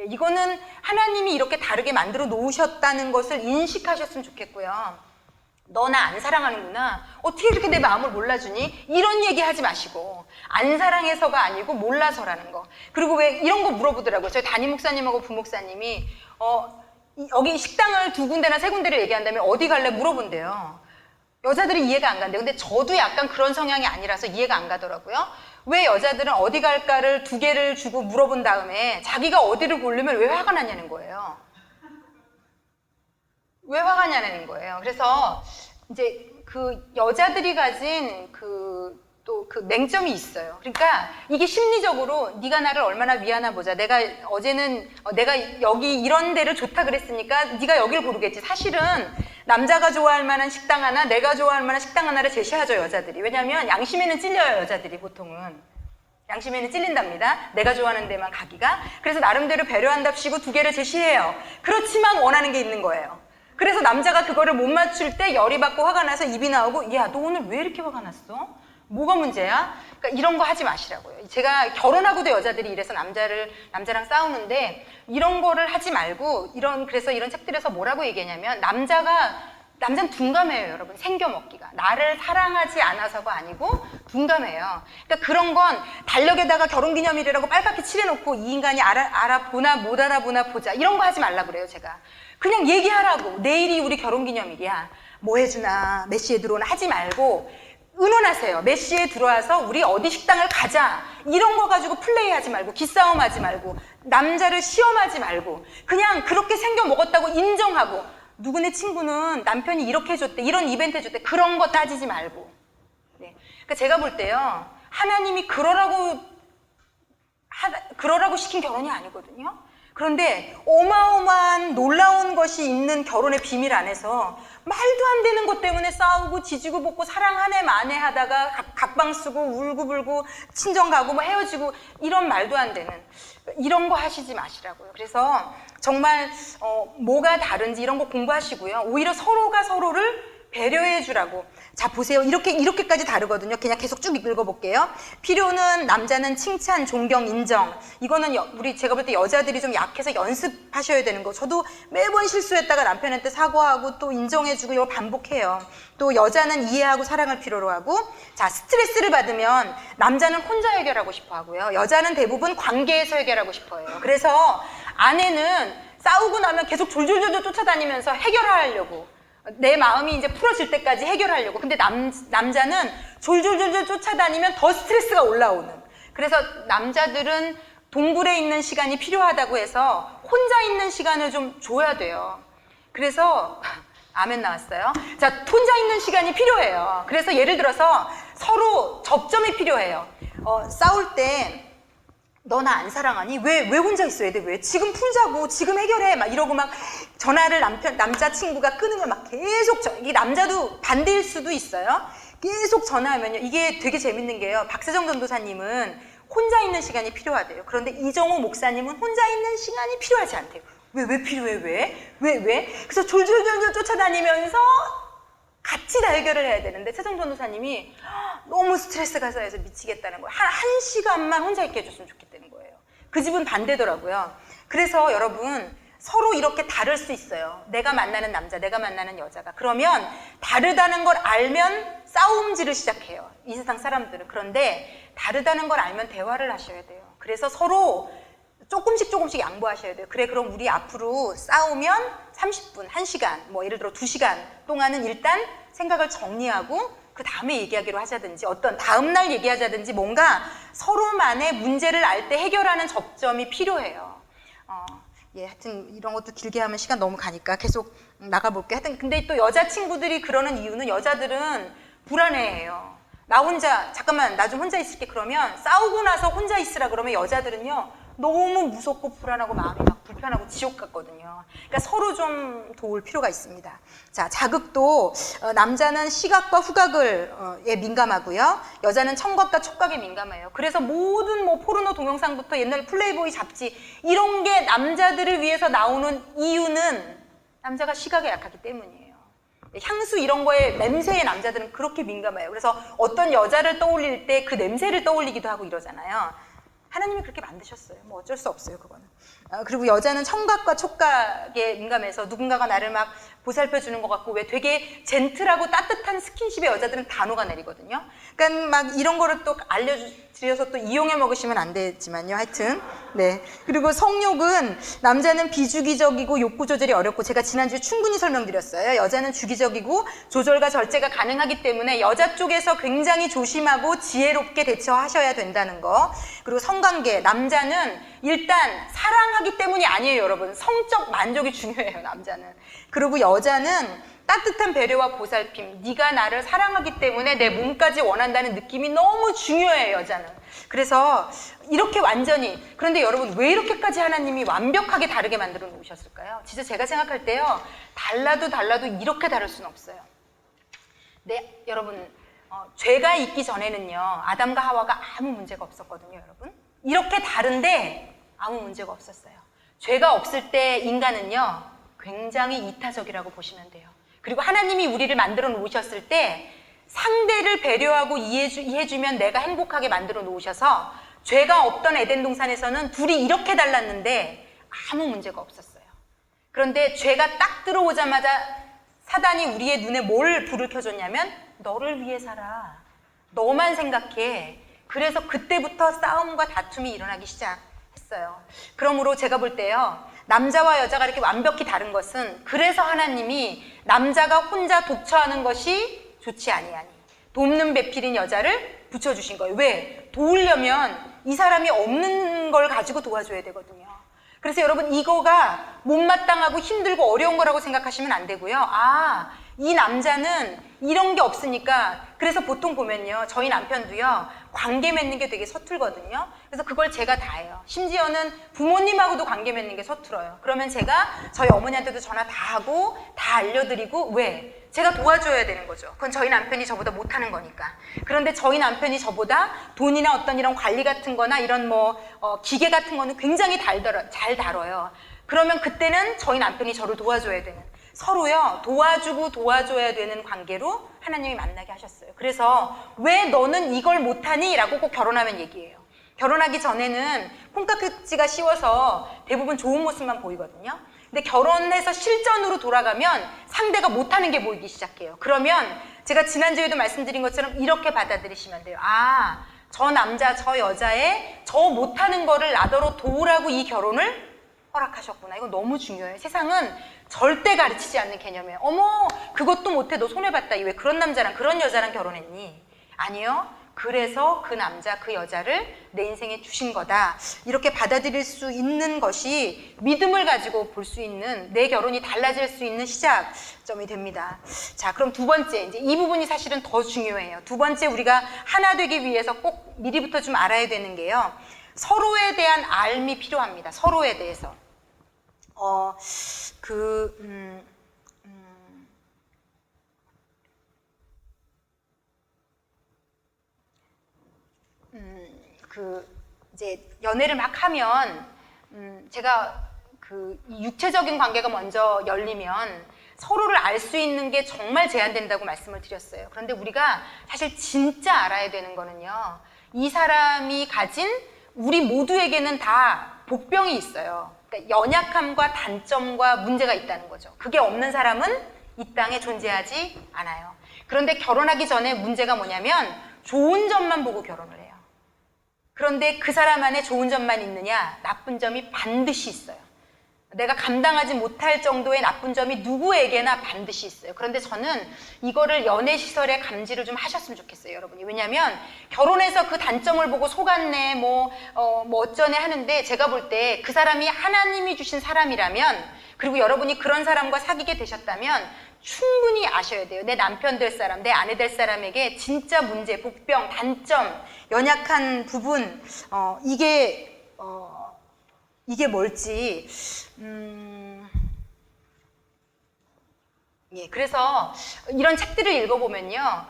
이거는 하나님이 이렇게 다르게 만들어 놓으셨다는 것을 인식하셨으면 좋겠고요. 너 나 안 사랑하는구나. 어떻게 이렇게 내 마음을 몰라주니? 이런 얘기 하지 마시고 안 사랑해서가 아니고 몰라서라는 거. 그리고 왜 이런 거 물어보더라고요. 저희 담임 목사님하고 부목사님이 여기 식당을 2군데나 3군데를 얘기한다면 어디 갈래 물어본대요. 여자들이 이해가 안 간대요. 근데 저도 약간 그런 성향이 아니라서 이해가 안 가더라고요. 왜 여자들은 어디 갈까를 2개를 주고 물어본 다음에 자기가 어디를 고르면 왜 화가 나냐는 거예요. 왜 화가 나냐는 거예요. 그래서 이제 그 여자들이 가진 또 그 맹점이 있어요. 그러니까 이게 심리적으로 네가 나를 얼마나 위하나 보자. 내가 어제는 내가 여기 이런 데를 좋다 그랬으니까 네가 여기를 고르겠지. 사실은 남자가 좋아할 만한 식당 하나, 내가 좋아할 만한 식당 하나를 제시하죠, 여자들이. 왜냐하면 양심에는 찔려요, 여자들이 보통은. 양심에는 찔린답니다. 내가 좋아하는 데만 가기가. 그래서 나름대로 배려한답시고 2개를 제시해요. 그렇지만 원하는 게 있는 거예요. 그래서 남자가 그거를 못 맞출 때 열이 받고 화가 나서 입이 나오고 야, 너 오늘 왜 이렇게 화가 났어? 뭐가 문제야? 그러니까 이런 거 하지 마시라고요. 제가 결혼하고도 여자들이 이래서 남자랑 싸우는데 이런 거를 하지 말고 그래서 이런 책들에서 뭐라고 얘기하냐면 남자는 둔감해요, 여러분. 생겨먹기가. 나를 사랑하지 않아서가 아니고 둔감해요. 그러니까 그런 건 달력에다가 결혼기념일이라고 빨갛게 칠해놓고 이 인간이 알아보나 못 알아보나 보자. 이런 거 하지 말라 그래요, 제가. 그냥 얘기하라고. 내일이 우리 결혼기념일이야. 뭐 해주나, 몇 시에 들어오나 하지 말고 의논하세요. 몇 시에 들어와서 우리 어디 식당을 가자. 이런 거 가지고 플레이하지 말고 기싸움하지 말고 남자를 시험하지 말고 그냥 그렇게 생겨 먹었다고 인정하고 누구네 친구는 남편이 이렇게 해줬대, 이런 이벤트 해줬대, 그런 거 따지지 말고. 네. 그러니까 제가 볼 때요, 하나님이 그러라고 시킨 결혼이 아니거든요. 그런데 어마어마한 놀라운 것이 있는 결혼의 비밀 안에서 말도 안 되는 것 때문에 싸우고 지지고 볶고 사랑 한 해 만에 하다가 각방 쓰고 울고 불고 친정 가고 뭐 헤어지고 이런 말도 안 되는 이런 거 하시지 마시라고요. 그래서 정말 뭐가 다른지 이런 거 공부하시고요. 오히려 서로가 서로를 배려해 주라고. 자, 보세요. 이렇게까지 다르거든요. 그냥 계속 쭉 읽어볼게요. 필요는 남자는 칭찬, 존경, 인정. 이거는 제가 볼 때 여자들이 좀 약해서 연습하셔야 되는 거. 저도 매번 실수했다가 남편한테 사과하고 또 인정해주고 이걸 반복해요. 또 여자는 이해하고 사랑을 필요로 하고. 자, 스트레스를 받으면 남자는 혼자 해결하고 싶어 하고요. 여자는 대부분 관계에서 해결하고 싶어 해요. 그래서 아내는 싸우고 나면 계속 졸졸졸 쫓아다니면서 해결하려고. 내 마음이 이제 풀어질 때까지 해결하려고. 근데 남자는 졸졸졸 쫓아다니면 더 스트레스가 올라오는. 그래서 남자들은 동굴에 있는 시간이 필요하다고 해서 혼자 있는 시간을 좀 줘야 돼요. 그래서 아멘 나왔어요. 자, 혼자 있는 시간이 필요해요. 그래서 예를 들어서 서로 접점이 필요해요. 싸울 때 너 나 안 사랑하니? 왜 혼자 있어야 돼? 왜? 지금 풀자고, 지금 해결해. 막 이러고 막 전화를 남자친구가 끊으면 막 계속 이게 남자도 반대일 수도 있어요. 계속 전화하면요. 이게 되게 재밌는 게요. 박세정 전도사님은 혼자 있는 시간이 필요하대요. 그런데 이정호 목사님은 혼자 있는 시간이 필요하지 않대요. 왜 필요해? 왜? 그래서 졸졸졸 쫓아다니면서 같이 다 해결을 해야 되는데 세정 전도사님이 너무 스트레스가 쌓여서 미치겠다는 거예요. 한 시간만 혼자 있게 해줬으면 좋겠다는 거예요. 그 집은 반대더라고요. 그래서 여러분 서로 이렇게 다를 수 있어요. 내가 만나는 남자, 내가 만나는 여자가. 그러면 다르다는 걸 알면 싸움질을 시작해요. 이 세상 사람들은. 그런데 다르다는 걸 알면 대화를 하셔야 돼요. 그래서 서로 조금씩 양보하셔야 돼요. 그래, 그럼 우리 앞으로 싸우면 30분, 1시간, 뭐 예를 들어 2시간 동안은 일단 생각을 정리하고 그 다음에 얘기하기로 하자든지 어떤 다음날 얘기하자든지 뭔가 서로만의 문제를 알 때 해결하는 접점이 필요해요. 하여튼 이런 것도 길게 하면 시간 너무 가니까 계속 나가볼게. 하여튼 근데 또 여자친구들이 그러는 이유는 여자들은 불안해해요. 잠깐만 나 좀 혼자 있을게. 그러면 싸우고 나서 혼자 있으라 그러면 여자들은요 너무 무섭고 불안하고 마음이 막 불편하고 지옥 같거든요. 그러니까 서로 좀 도울 필요가 있습니다. 자, 자극도 남자는 시각과 후각에 민감하고요. 여자는 청각과 촉각에 민감해요. 그래서 모든 뭐 포르노 동영상부터 옛날 플레이보이 잡지 이런 게 남자들을 위해서 나오는 이유는 남자가 시각에 약하기 때문이에요. 향수 이런 거에 냄새에 남자들은 그렇게 민감해요. 그래서 어떤 여자를 떠올릴 때 그 냄새를 떠올리기도 하고 이러잖아요. 하나님이 그렇게 만드셨어요. 뭐 어쩔 수 없어요, 그거는. 그리고 여자는 청각과 촉각에 민감해서 누군가가 나를 막 보살펴주는 것 같고 왜 되게 젠틀하고 따뜻한 스킨십에 여자들은 다 녹아내리거든요. 그러니까 막 이런 거를 또 알려드려서 또 이용해 먹으시면 안 되지만요. 하여튼 네. 그리고 성욕은 남자는 비주기적이고 욕구 조절이 어렵고 제가 지난주에 충분히 설명드렸어요. 여자는 주기적이고 조절과 절제가 가능하기 때문에 여자 쪽에서 굉장히 조심하고 지혜롭게 대처하셔야 된다는 거. 그리고 성관계, 남자는 일단 사랑하기 때문이 아니에요, 여러분. 성적 만족이 중요해요, 남자는. 그리고 여자는 따뜻한 배려와 보살핌, 네가 나를 사랑하기 때문에 내 몸까지 원한다는 느낌이 너무 중요해요, 여자는. 그래서 이렇게 완전히, 그런데 여러분 왜 이렇게까지 하나님이 완벽하게 다르게 만들어 놓으셨을까요? 진짜 제가 생각할 때요, 달라도 이렇게 다를 수는 없어요. 네, 여러분 죄가 있기 전에는요, 아담과 하와가 아무 문제가 없었거든요, 여러분. 이렇게 다른데 아무 문제가 없었어요. 죄가 없을 때 인간은요, 굉장히 이타적이라고 보시면 돼요. 그리고 하나님이 우리를 만들어 놓으셨을 때 상대를 배려하고 이해해주면 내가 행복하게 만들어 놓으셔서 죄가 없던 에덴 동산에서는 둘이 이렇게 달랐는데 아무 문제가 없었어요. 그런데 죄가 딱 들어오자마자 사단이 우리의 눈에 뭘 불을 켜줬냐면 너를 위해 살아. 너만 생각해. 그래서 그때부터 싸움과 다툼이 일어나기 시작했어요. 그러므로 제가 볼 때요, 남자와 여자가 이렇게 완벽히 다른 것은 그래서 하나님이 남자가 혼자 독처하는 것이 좋지 아니하니 돕는 배필인 여자를 붙여주신 거예요. 왜? 도우려면 이 사람이 없는 걸 가지고 도와줘야 되거든요. 그래서 여러분 이거가 못마땅하고 힘들고 어려운 거라고 생각하시면 안 되고요. 아, 이 남자는 이런 게 없으니까. 그래서 보통 보면요, 저희 남편도요, 관계 맺는 게 되게 서툴거든요. 그래서 그걸 제가 다 해요. 심지어는 부모님하고도 관계 맺는 게 서툴어요. 그러면 제가 저희 어머니한테도 전화 다 하고 다 알려드리고. 왜? 제가 도와줘야 되는 거죠. 그건 저희 남편이 저보다 못하는 거니까. 그런데 저희 남편이 저보다 돈이나 어떤 이런 관리 같은 거나 이런 기계 같은 거는 굉장히 잘 다뤄요. 그러면 그때는 저희 남편이 저를 도와줘야 되는, 서로요, 도와주고 도와줘야 되는 관계로 하나님이 만나게 하셨어요. 그래서 왜 너는 이걸 못하니? 라고 꼭 결혼하면 얘기해요. 결혼하기 전에는 콩깍지가 씌워서 대부분 좋은 모습만 보이거든요. 근데 결혼해서 실전으로 돌아가면 상대가 못하는 게 보이기 시작해요. 그러면 제가 지난주에도 말씀드린 것처럼 이렇게 받아들이시면 돼요. 아, 저 남자, 저 여자의 저 못하는 거를 나더러 도우라고 이 결혼을 허락하셨구나. 이거 너무 중요해요. 세상은 절대 가르치지 않는 개념이에요. 어머, 그것도 못해. 너 손해봤다. 왜 그런 남자랑 그런 여자랑 결혼했니? 아니요. 그래서 그 남자, 그 여자를 내 인생에 주신 거다. 이렇게 받아들일 수 있는 것이 믿음을 가지고 볼 수 있는, 내 결혼이 달라질 수 있는 시작점이 됩니다. 자, 그럼 두 번째, 이제 이 부분이 사실은 더 중요해요. 두 번째, 우리가 하나 되기 위해서 꼭 미리부터 좀 알아야 되는 게요, 서로에 대한 알미 필요합니다. 서로에 대해서. 이제 연애를 막 하면, 제가 이 육체적인 관계가 먼저 열리면 서로를 알 수 있는 게 정말 제한된다고 말씀을 드렸어요. 그런데 우리가 사실 진짜 알아야 되는 거는요, 이 사람이 가진 우리 모두에게는 다 복병이 있어요. 그러니까 연약함과 단점과 문제가 있다는 거죠. 그게 없는 사람은 이 땅에 존재하지 않아요. 그런데 결혼하기 전에 문제가 뭐냐면 좋은 점만 보고 결혼을 해요. 그런데 그 사람 안에 좋은 점만 있느냐? 나쁜 점이 반드시 있어요. 내가 감당하지 못할 정도의 나쁜 점이 누구에게나 반드시 있어요. 그런데 저는 이거를 연애시설에 감지를 좀 하셨으면 좋겠어요, 여러분이. 왜냐면 결혼해서 그 단점을 보고 속았네, 어쩌네 하는데, 제가 볼 때 그 사람이 하나님이 주신 사람이라면, 그리고 여러분이 그런 사람과 사귀게 되셨다면 충분히 아셔야 돼요. 내 남편 될 사람, 내 아내 될 사람에게 진짜 문제, 복병, 단점, 연약한 부분, 이게 이게 뭘지 예, 그래서 이런 책들을 읽어보면요,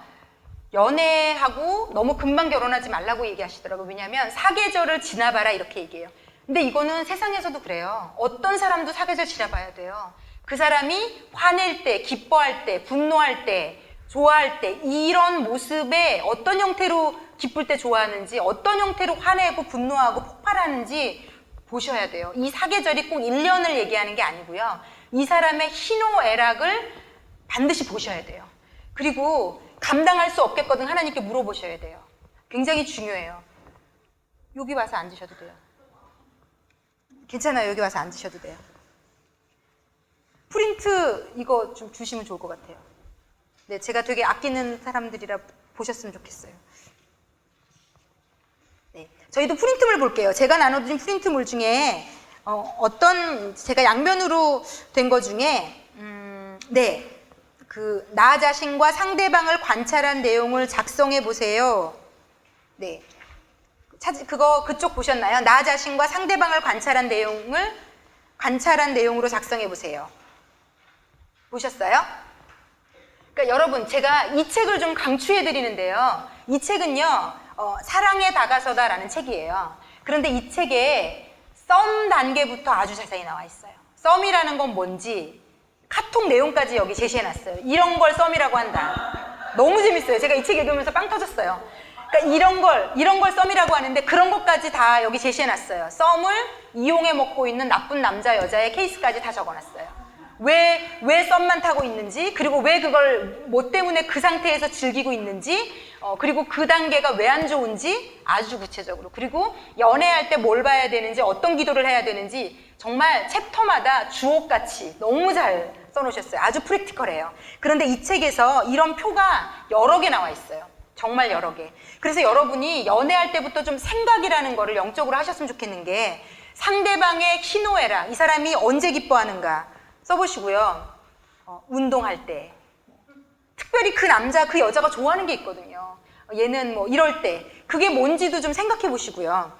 연애하고 너무 금방 결혼하지 말라고 얘기하시더라고요. 왜냐하면 사계절을 지나봐라 이렇게 얘기해요. 근데 이거는 세상에서도 그래요. 어떤 사람도 사계절 지나봐야 돼요. 그 사람이 화낼 때, 기뻐할 때, 분노할 때, 좋아할 때, 이런 모습에 어떤 형태로 기쁠 때 좋아하는지, 어떤 형태로 화내고 분노하고 폭발하는지 보셔야 돼요. 이 사계절이 꼭 1년을 얘기하는 게 아니고요, 이 사람의 희노애락을 반드시 보셔야 돼요. 그리고 감당할 수 없겠거든 하나님께 물어보셔야 돼요. 굉장히 중요해요. 여기 와서 앉으셔도 돼요. 괜찮아요. 여기 와서 앉으셔도 돼요. 프린트 이거 좀 주시면 좋을 것 같아요. 네, 제가 되게 아끼는 사람들이라 보셨으면 좋겠어요. 네, 저희도 프린트물 볼게요. 제가 나눠드린 프린트물 중에 어떤 제가 양면으로 된 거 중에 네, 나 자신과 상대방을 관찰한 내용을 작성해 보세요. 네, 그쪽 보셨나요? 나 자신과 상대방을 관찰한 내용으로 작성해 보세요. 보셨어요? 그러니까 여러분, 제가 이 책을 좀 강추해 드리는데요, 이 책은요, 사랑에 다가서다라는 책이에요. 그런데 이 책에 썸 단계부터 아주 자세히 나와 있어요. 썸이라는 건 뭔지 카톡 내용까지 여기 제시해놨어요. 이런 걸 썸이라고 한다. 너무 재밌어요. 제가 이 책 읽으면서 빵 터졌어요. 그러니까 이런 걸 썸이라고 하는데 그런 것까지 다 여기 제시해놨어요. 썸을 이용해 먹고 있는 나쁜 남자, 여자의 케이스까지 다 적어놨어요. 왜 썸만 타고 있는지, 그리고 왜 그걸 뭐 때문에 그 상태에서 즐기고 있는지, 그리고 그 단계가 왜 안 좋은지 아주 구체적으로, 그리고 연애할 때 뭘 봐야 되는지, 어떤 기도를 해야 되는지 정말 챕터마다 주옥같이 너무 잘 써놓으셨어요. 아주 프랙티컬해요. 그런데 이 책에서 이런 표가 여러 개 나와 있어요. 정말 여러 개. 그래서 여러분이 연애할 때부터 좀 생각이라는 거를 영적으로 하셨으면 좋겠는 게, 상대방의 희노애락, 이 사람이 언제 기뻐하는가 써보시고요. 운동할 때, 특별히 그 남자, 그 여자가 좋아하는 게 있거든요. 얘는 뭐 이럴 때, 그게 뭔지도 좀 생각해 보시고요.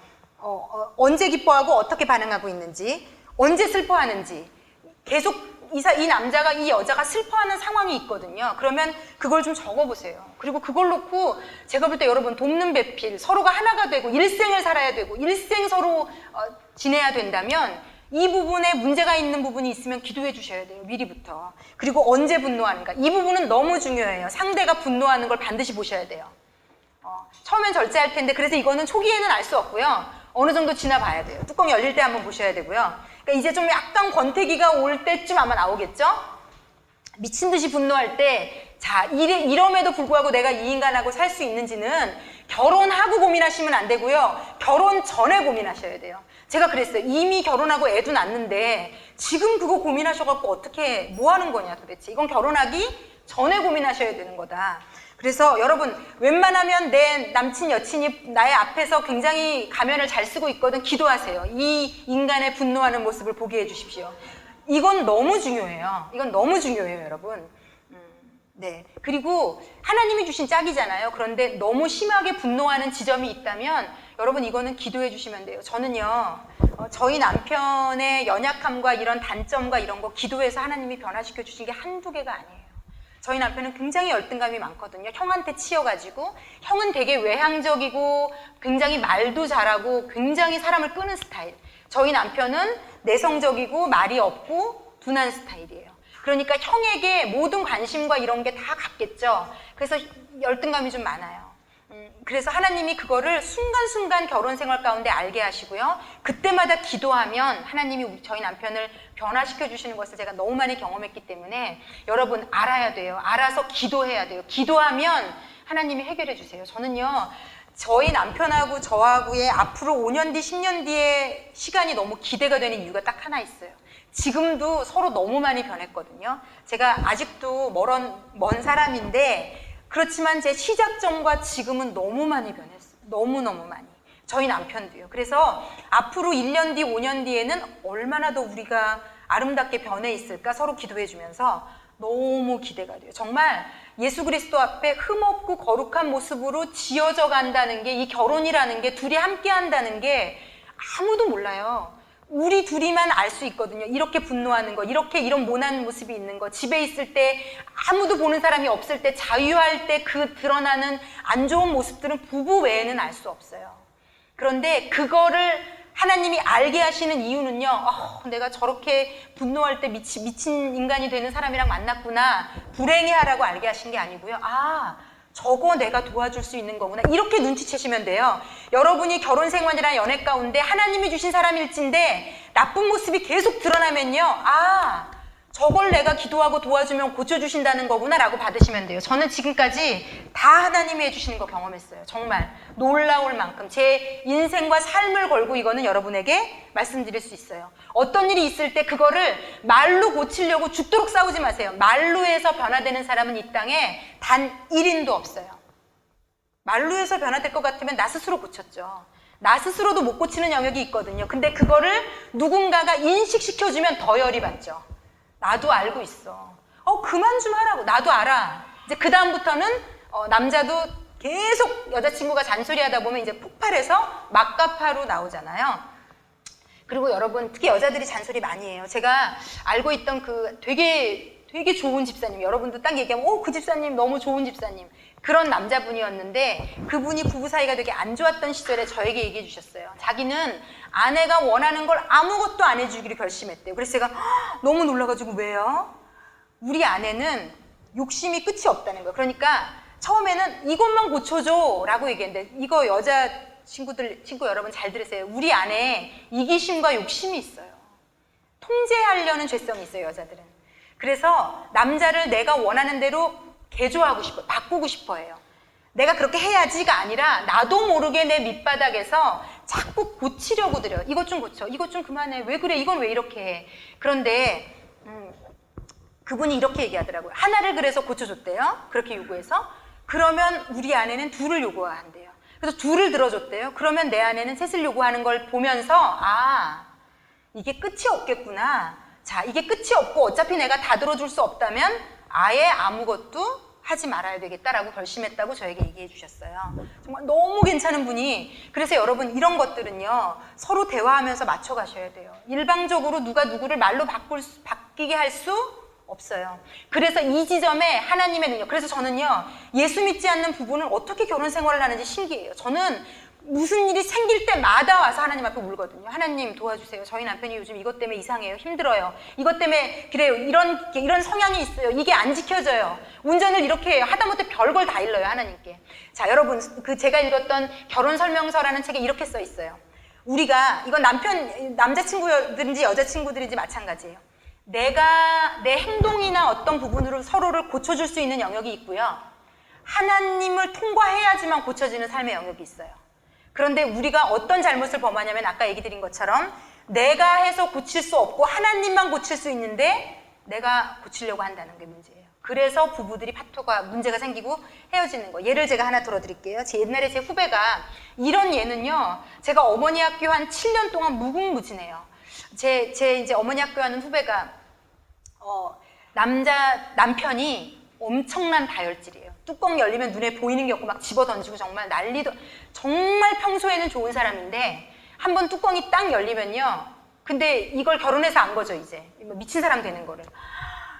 언제 기뻐하고 어떻게 반응하고 있는지, 언제 슬퍼하는지, 계속 이 남자가, 이 여자가 슬퍼하는 상황이 있거든요. 그러면 그걸 좀 적어보세요. 그리고 그걸 놓고 제가 볼 때 여러분, 돕는 배필, 서로가 하나가 되고 일생을 살아야 되고 일생 서로 지내야 된다면 이 부분에 문제가 있는 부분이 있으면 기도해 주셔야 돼요. 미리부터. 그리고 언제 분노하는가, 이 부분은 너무 중요해요. 상대가 분노하는 걸 반드시 보셔야 돼요. 처음엔 절제할 텐데, 그래서 이거는 초기에는 알 수 없고요, 어느 정도 지나봐야 돼요. 뚜껑 열릴 때 한번 보셔야 되고요. 그러니까 이제 좀 약간 권태기가 올 때쯤 아마 나오겠죠? 미친 듯이 분노할 때, 자, 이럼에도 불구하고 내가 이 인간하고 살 수 있는지는 결혼하고 고민하시면 안 되고요, 결혼 전에 고민하셔야 돼요. 제가 그랬어요. 이미 결혼하고 애도 낳는데 지금 그거 고민하셔갖고 어떻게 뭐 하는 거냐 도대체. 이건 결혼하기 전에 고민하셔야 되는 거다. 그래서 여러분, 웬만하면 내 남친, 여친이 나의 앞에서 굉장히 가면을 잘 쓰고 있거든, 기도하세요. 이 인간의 분노하는 모습을 보게 해주십시오. 이건 너무 중요해요. 이건 너무 중요해요, 여러분. 네. 그리고 하나님이 주신 짝이잖아요. 그런데 너무 심하게 분노하는 지점이 있다면 여러분, 이거는 기도해 주시면 돼요. 저는요, 저희 남편의 연약함과 이런 단점과 이런 거 기도해서 하나님이 변화시켜 주신 게 한두 개가 아니에요. 저희 남편은 굉장히 열등감이 많거든요. 형한테 치여가지고. 형은 되게 외향적이고 굉장히 말도 잘하고 굉장히 사람을 끄는 스타일. 저희 남편은 내성적이고 말이 없고 둔한 스타일이에요. 그러니까 형에게 모든 관심과 이런 게 다 갔겠죠. 그래서 열등감이 좀 많아요. 그래서 하나님이 그거를 순간순간 결혼 생활 가운데 알게 하시고요, 그때마다 기도하면 하나님이 저희 남편을 변화시켜 주시는 것을 제가 너무 많이 경험했기 때문에 여러분, 알아야 돼요. 알아서 기도해야 돼요. 기도하면 하나님이 해결해 주세요. 저는요, 저희 남편하고 저하고의 앞으로 5년 뒤, 10년 뒤의 시간이 너무 기대가 되는 이유가 딱 하나 있어요. 지금도 서로 너무 많이 변했거든요. 제가 아직도 먼 사람인데, 그렇지만 제 시작점과 지금은 너무 많이 변했어요. 너무너무 많이. 저희 남편도요. 그래서 앞으로 1년 뒤, 5년 뒤에는 얼마나 더 우리가 아름답게 변해 있을까 서로 기도해 주면서 너무 기대가 돼요. 정말 예수 그리스도 앞에 흠없고 거룩한 모습으로 지어져 간다는 게, 이 결혼이라는 게, 둘이 함께 한다는 게 아무도 몰라요. 우리 둘이만 알 수 있거든요. 이렇게 분노하는 거, 이런 모난 모습이 있는 거, 집에 있을 때 아무도 보는 사람이 없을 때 자유할 때 그 드러나는 안 좋은 모습들은 부부 외에는 알 수 없어요. 그런데 그거를 하나님이 알게 하시는 이유는요, 내가 저렇게 분노할 때 미친 인간이 되는 사람이랑 만났구나, 불행해하라고 알게 하신 게 아니고요. 저거 내가 도와줄 수 있는 거구나, 이렇게 눈치채시면 돼요. 여러분이 결혼 생활이나 연애 가운데 하나님이 주신 사람일진데 나쁜 모습이 계속 드러나면요, 저걸 내가 기도하고 도와주면 고쳐주신다는 거구나 라고 받으시면 돼요. 저는 지금까지 다 하나님이 해주시는 거 경험했어요. 정말 놀라울 만큼 제 인생과 삶을 걸고 이거는 여러분에게 말씀드릴 수 있어요. 어떤 일이 있을 때 그거를 말로 고치려고 죽도록 싸우지 마세요. 말로 해서 변화되는 사람은 이 땅에 단 1인도 없어요. 말로 해서 변화될 것 같으면 나 스스로 고쳤죠. 나 스스로도 못 고치는 영역이 있거든요. 근데 그거를 누군가가 인식시켜주면 더 열이 받죠. 나도 알고 있어. 그만 좀 하라고. 나도 알아. 이제 그 다음부터는 남자도 계속 여자친구가 잔소리하다 보면 이제 폭발해서 막가파로 나오잖아요. 그리고 여러분, 특히 여자들이 잔소리 많이 해요. 제가 알고 있던 그 되게 좋은 집사님, 여러분도 딱 얘기하면 그 집사님 너무 좋은 집사님, 그런 남자분이었는데 그분이 부부 사이가 되게 안 좋았던 시절에 저에게 얘기해 주셨어요. 자기는 아내가 원하는 걸 아무것도 안 해주기로 결심했대요. 그래서 제가 너무 놀라가지고, 왜요? 우리 아내는 욕심이 끝이 없다는 거예요. 그러니까 처음에는 이것만 고쳐줘 라고 얘기했는데, 이거 친구 여러분 잘 들으세요. 우리 안에 이기심과 욕심이 있어요. 통제하려는 죄성이 있어요, 여자들은. 그래서 남자를 내가 원하는 대로 개조하고 싶어요. 바꾸고 싶어 해요. 내가 그렇게 해야지가 아니라 나도 모르게 내 밑바닥에서 자꾸 고치려고 들여요. 이것 좀 고쳐, 이것 좀 그만해, 왜 그래, 이건 왜 이렇게 해. 그런데 그분이 이렇게 얘기하더라고요. 하나를 그래서 고쳐줬대요. 그렇게 요구해서. 그러면 우리 아내는 둘을 요구한대요. 그래서 둘을 들어줬대요. 그러면 내 아내는 셋을 요구하는 걸 보면서 이게 끝이 없겠구나. 자, 이게 끝이 없고 어차피 내가 다 들어줄 수 없다면 아예 아무것도 하지 말아야 되겠다라고 결심했다고 저에게 얘기해 주셨어요. 정말 너무 괜찮은 분이. 그래서 여러분, 이런 것들은요, 서로 대화하면서 맞춰가셔야 돼요. 일방적으로 누가 누구를 말로 바뀌게 할 수 없어요. 그래서 이 지점에 하나님의 능력. 그래서 저는요, 예수 믿지 않는 부부는 어떻게 결혼 생활을 하는지 신기해요. 저는 무슨 일이 생길 때마다 와서 하나님 앞에 울거든요. 하나님 도와주세요. 저희 남편이 요즘 이것 때문에 이상해요. 힘들어요. 이것 때문에 그래요. 이런 성향이 있어요. 이게 안 지켜져요. 운전을 이렇게 해요. 하다못해 별걸 다 일러요, 하나님께. 자, 여러분, 제가 읽었던 결혼 설명서라는 책에 이렇게 써 있어요. 우리가, 이건 남자친구든지 여자친구들인지 마찬가지예요. 내가 내 행동이나 어떤 부분으로 서로를 고쳐줄 수 있는 영역이 있고요. 하나님을 통과해야지만 고쳐지는 삶의 영역이 있어요. 그런데 우리가 어떤 잘못을 범하냐면, 아까 얘기 드린 것처럼 내가 해서 고칠 수 없고 하나님만 고칠 수 있는데 내가 고치려고 한다는 게 문제예요. 그래서 부부들이 문제가 생기고 헤어지는 거. 예를 제가 하나 들어드릴게요. 옛날에 제 후배가, 이런 예는요, 제가 어머니 학교 한 7년 동안 무궁무진해요. 제 이제 어머니 학교 하는 후배가 남편이 엄청난 다혈질이에요. 뚜껑 열리면 눈에 보이는 게 없고 막 집어 던지고 정말 난리도. 정말 평소에는 좋은 사람인데 한번 뚜껑이 딱 열리면요, 근데 이걸 결혼해서 안 거죠. 이제 미친 사람 되는 거를.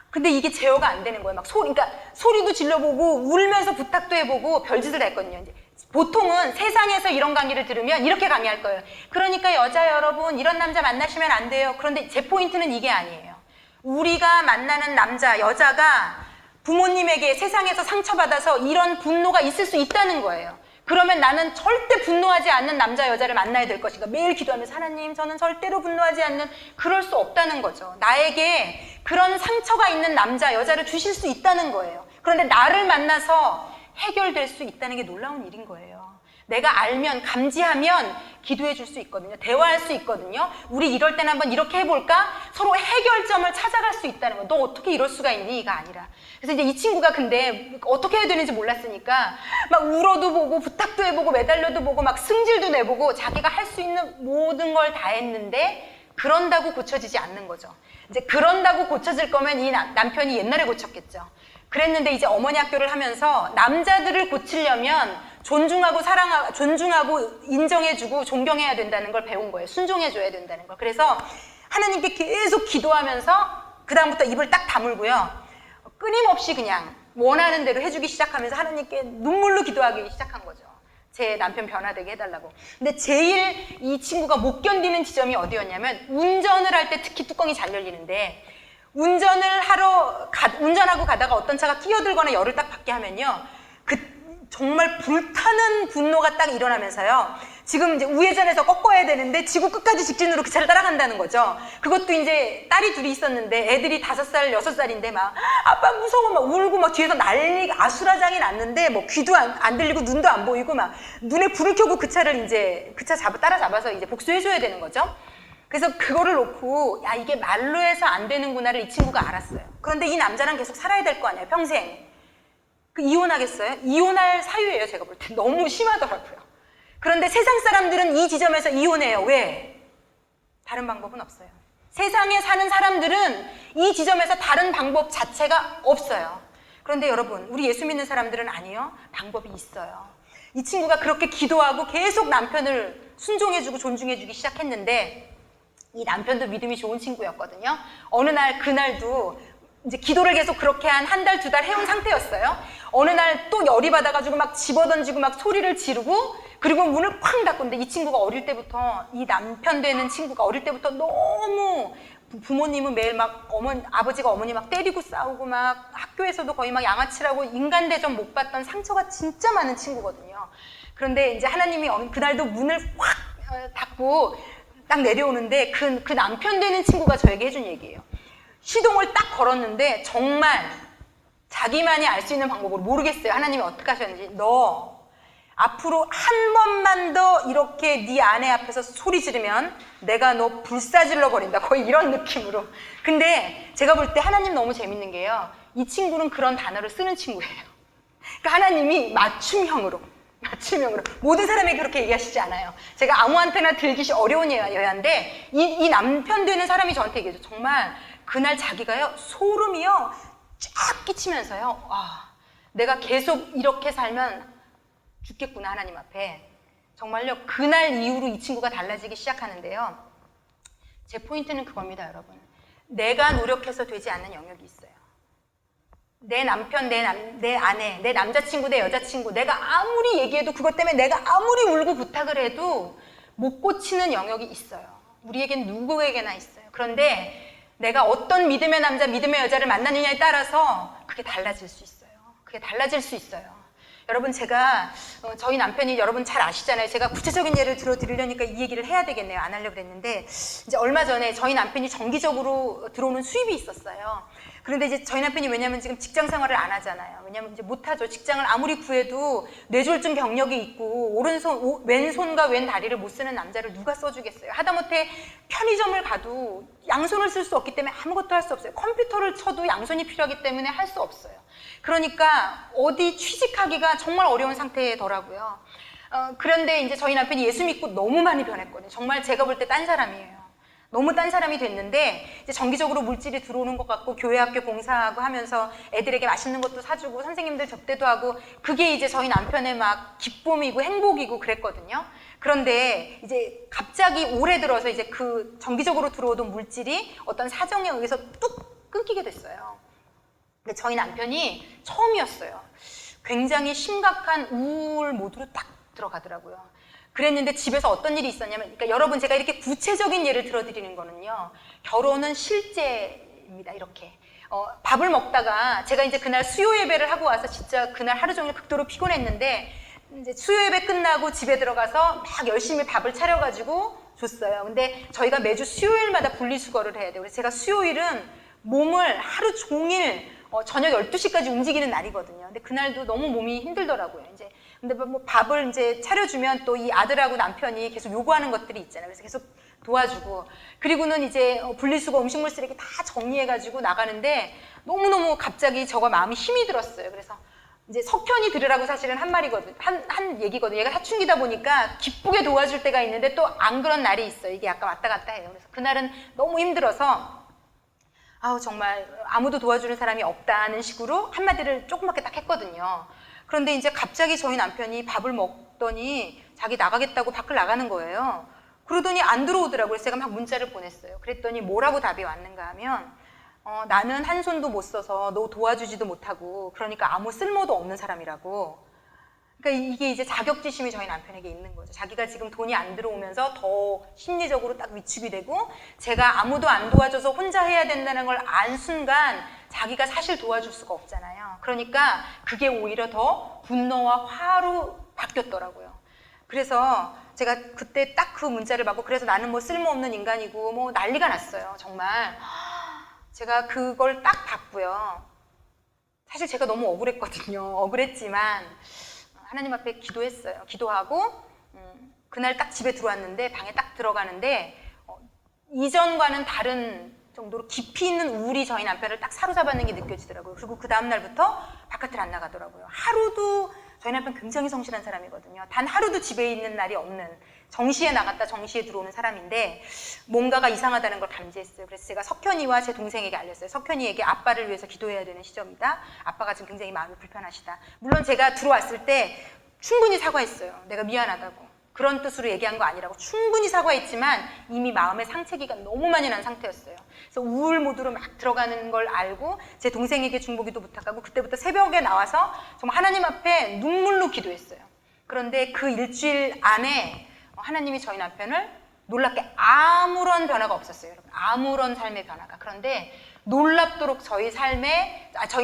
근데 이게 제어가 안 되는 거예요. 막 그러니까 소리도 질러보고 울면서 부탁도 해보고 별짓을 다 했거든요. 이제 보통은 세상에서 이런 강의를 들으면 이렇게 강의할 거예요. 그러니까 여자 여러분, 이런 남자 만나시면 안 돼요. 그런데 제 포인트는 이게 아니에요. 우리가 만나는 남자, 여자가 부모님에게 세상에서 상처받아서 이런 분노가 있을 수 있다는 거예요. 그러면 나는 절대 분노하지 않는 남자, 여자를 만나야 될 것인가. 매일 기도하면서, 하나님, 저는 절대로 분노하지 않는, 그럴 수 없다는 거죠. 나에게 그런 상처가 있는 남자, 여자를 주실 수 있다는 거예요. 그런데 나를 만나서 해결될 수 있다는 게 놀라운 일인 거예요. 내가 알면, 감지하면 기도해 줄 수 있거든요. 대화할 수 있거든요. 우리 이럴 때는 한번 이렇게 해볼까? 서로 해결점을 찾아갈 수 있다는 거예요. 너 어떻게 이럴 수가 있니?가 아니라. 그래서 이제 이 친구가 근데 어떻게 해야 되는지 몰랐으니까 막 울어도 보고 부탁도 해보고 매달려도 보고 막 승질도 내보고 자기가 할 수 있는 모든 걸 다 했는데, 그런다고 고쳐지지 않는 거죠. 이제 그런다고 고쳐질 거면 이 남편이 옛날에 고쳤겠죠. 그랬는데 이제 어머니 학교를 하면서 남자들을 고치려면 존중하고 인정해주고 존경해야 된다는 걸 배운 거예요. 순종해줘야 된다는 걸. 그래서 하나님께 계속 기도하면서 그 다음부터 입을 딱 다물고요. 끊임없이 그냥 원하는 대로 해주기 시작하면서 하나님께 눈물로 기도하기 시작한 거죠. 제 남편 변화되게 해달라고. 근데 제일 이 친구가 못 견디는 지점이 어디였냐면 운전을 할 때 특히 뚜껑이 잘 열리는데 운전하고 가다가 어떤 차가 끼어들거나 열을 딱 받게 하면요. 정말 불타는 분노가 딱 일어나면서요. 지금 이제 우회전해서 꺾어야 되는데 지구 끝까지 직진으로 그 차를 따라간다는 거죠. 그것도 이제 딸이 둘이 있었는데 애들이 5살, 6살인데 막 아빠 무서워 막 울고 막 뒤에서 난리가 아수라장이 났는데 뭐 귀도 안 들리고 눈도 안 보이고 막 눈에 불을 켜고 그 차 따라잡아서 이제 복수해줘야 되는 거죠. 그래서 그거를 놓고 야 이게 말로 해서 안 되는구나를 이 친구가 알았어요. 그런데 이 남자랑 계속 살아야 될 거 아니에요. 평생. 이혼하겠어요? 이혼할 사유예요. 제가 볼 때 너무 심하더라고요. 그런데 세상 사람들은 이 지점에서 이혼해요. 왜? 다른 방법은 없어요. 세상에 사는 사람들은 이 지점에서 다른 방법 자체가 없어요. 그런데 여러분, 우리 예수 믿는 사람들은 아니요. 방법이 있어요. 이 친구가 그렇게 기도하고 계속 남편을 순종해주고 존중해주기 시작했는데 이 남편도 믿음이 좋은 친구였거든요. 어느 날 그날도 이제 기도를 계속 그렇게 한 달, 2달 해온 상태였어요. 어느 날 또 열이 받아가지고 막 집어던지고 막 소리를 지르고 그리고 문을 쾅 닫고. 근데 이 친구가 어릴 때부터, 이 남편 되는 친구가 어릴 때부터 너무 부모님은 매일 막 아버지가 어머니 막 때리고 싸우고 막 학교에서도 거의 그 양아치라고 인간 대접 못 받던 상처가 진짜 많은 친구거든요. 그런데 이제 하나님이 그날도 문을 확 닫고 딱 내려오는데 그 남편 되는 친구가 저에게 해준 얘기예요. 시동을 딱 걸었는데 정말 자기만이 알 수 있는 방법으로, 모르겠어요. 하나님이 어떻게 하셨는지. 너 앞으로 한 번만 더 이렇게 네 아내 앞에서 소리 지르면 내가 너 불사질러 버린다. 거의 이런 느낌으로. 근데 제가 볼 때 하나님 너무 재밌는 게요. 이 친구는 그런 단어를 쓰는 친구예요. 그러니까 하나님이 맞춤형으로 모든 사람에게 그렇게 얘기하시지 않아요. 제가 아무한테나 들기 어려운 여야인데 이 남편 되는 사람이 저한테 얘기해줘. 정말 그날 자기가요 소름이요 쫙 끼치면서요. 내가 계속 이렇게 살면 죽겠구나 하나님 앞에. 정말요 그날 이후로 이 친구가 달라지기 시작하는데요. 제 포인트는 그겁니다, 여러분. 내가 노력해서 되지 않는 영역이 있어요. 내 남편, 내 아내, 내 남자친구, 내 여자친구, 내가 아무리 얘기해도 그것 때문에 내가 아무리 울고 부탁을 해도 못 고치는 영역이 있어요. 우리에겐 누구에게나 있어요. 그런데 내가 어떤 믿음의 남자, 믿음의 여자를 만나느냐에 따라서 그게 달라질 수 있어요. 그게 달라질 수 있어요. 여러분, 제가 저희 남편이 여러분 잘 아시잖아요. 제가 구체적인 예를 들어드리려니까 이 얘기를 해야 되겠네요. 안 하려고 그랬는데 이제 얼마 전에 저희 남편이 정기적으로 들어오는 수입이 있었어요. 그런데 이제 저희 남편이 왜냐면 지금 직장 생활을 안 하잖아요. 왜냐면 이제 못하죠. 직장을 아무리 구해도 뇌졸중 경력이 있고 왼손과 왼다리를 못 쓰는 남자를 누가 써주겠어요. 하다못해 편의점을 가도 양손을 쓸 수 없기 때문에 아무것도 할 수 없어요. 컴퓨터를 쳐도 양손이 필요하기 때문에 할 수 없어요. 그러니까 어디 취직하기가 정말 어려운 상태더라고요. 그런데 이제 저희 남편이 예수 믿고 너무 많이 변했거든요. 정말 제가 볼 때 딴 사람이에요. 너무 딴 사람이 됐는데 이제 정기적으로 물질이 들어오는 것 같고 교회 학교 봉사하고 하면서 애들에게 맛있는 것도 사주고 선생님들 접대도 하고 그게 이제 저희 남편의 막 기쁨이고 행복이고 그랬거든요. 그런데 이제 갑자기 올해 들어서 이제 그 정기적으로 들어오던 물질이 어떤 사정에 의해서 뚝 끊기게 됐어요. 근데 저희 남편이 처음이었어요. 굉장히 심각한 우울 모드로 딱 들어가더라고요. 그랬는데 집에서 어떤 일이 있었냐면, 그러니까 여러분 제가 이렇게 구체적인 예를 들어드리는 거는요, 결혼은 실제입니다. 이렇게 밥을 먹다가 제가 이제 그날 수요 예배를 하고 와서 진짜 그날 하루 종일 극도로 피곤했는데 이제 수요 예배 끝나고 집에 들어가서 막 열심히 밥을 차려가지고 줬어요. 근데 저희가 매주 수요일마다 분리수거를 해야 돼요. 그래서 제가 수요일은 몸을 하루 종일 저녁 12시까지 움직이는 날이거든요. 근데 그날도 너무 몸이 힘들더라고요. 이제 근데 뭐 밥을 이제 차려주면 또 이 아들하고 남편이 계속 요구하는 것들이 있잖아요. 그래서 계속 도와주고, 그리고는 이제 분리수거 음식물 쓰레기 다 정리해가지고 나가는데 너무너무 갑자기 저가 마음이 힘이 들었어요. 그래서 이제 석현이 들으라고 사실은 한 말이거든, 한 얘기거든요. 얘가 사춘기다 보니까 기쁘게 도와줄 때가 있는데 또 안 그런 날이 있어요. 이게 약간 왔다 갔다 해요. 그래서 그날은 너무 힘들어서 아우 정말 아무도 도와주는 사람이 없다는 식으로 한마디를 조그맣게 딱 했거든요. 그런데 이제 갑자기 저희 남편이 밥을 먹더니 자기 나가겠다고 밖을 나가는 거예요. 그러더니 안 들어오더라고요. 그래서 제가 막 문자를 보냈어요. 그랬더니 뭐라고 답이 왔는가 하면 나는 한 손도 못 써서 너 도와주지도 못하고 그러니까 아무 쓸모도 없는 사람이라고. 그러니까 이게 이제 자격지심이 저희 남편에게 있는 거죠. 자기가 지금 돈이 안 들어오면서 더 심리적으로 딱 위축이 되고 제가 아무도 안 도와줘서 혼자 해야 된다는 걸 안 순간 자기가 사실 도와줄 수가 없잖아요. 그러니까 그게 오히려 더 분노와 화로 바뀌었더라고요. 그래서 제가 그때 딱 그 문자를 받고 그래서 나는 뭐 쓸모없는 인간이고 뭐 난리가 났어요. 정말 제가 그걸 딱 받고요. 사실 제가 너무 억울했거든요. 억울했지만 하나님 앞에 기도했어요. 기도하고 그날 딱 집에 들어왔는데 방에 딱 들어가는데 이전과는 다른 정도로 깊이 있는 우울이 저희 남편을 딱 사로잡았는 게 느껴지더라고요. 그리고 그 다음 날부터 바깥을 안 나가더라고요. 하루도 저희 남편 굉장히 성실한 사람이거든요. 단 하루도 집에 있는 날이 없는 정시에 나갔다 정시에 들어오는 사람인데 뭔가가 이상하다는 걸 감지했어요. 그래서 제가 석현이와 제 동생에게 알렸어요. 석현이에게 아빠를 위해서 기도해야 되는 시점이다. 아빠가 지금 굉장히 마음이 불편하시다. 물론 제가 들어왔을 때 충분히 사과했어요. 내가 미안하다고. 그런 뜻으로 얘기한 거 아니라고 충분히 사과했지만 이미 마음의 상처기가 너무 많이 난 상태였어요. 그래서 우울 모드로 막 들어가는 걸 알고 제 동생에게 중보기도 부탁하고 그때부터 새벽에 나와서 정말 하나님 앞에 눈물로 기도했어요. 그런데 그 일주일 안에 하나님이 저희 남편을 놀랍게 아무런 변화가 없었어요. 여러분. 아무런 삶의 변화가. 그런데 놀랍도록 저희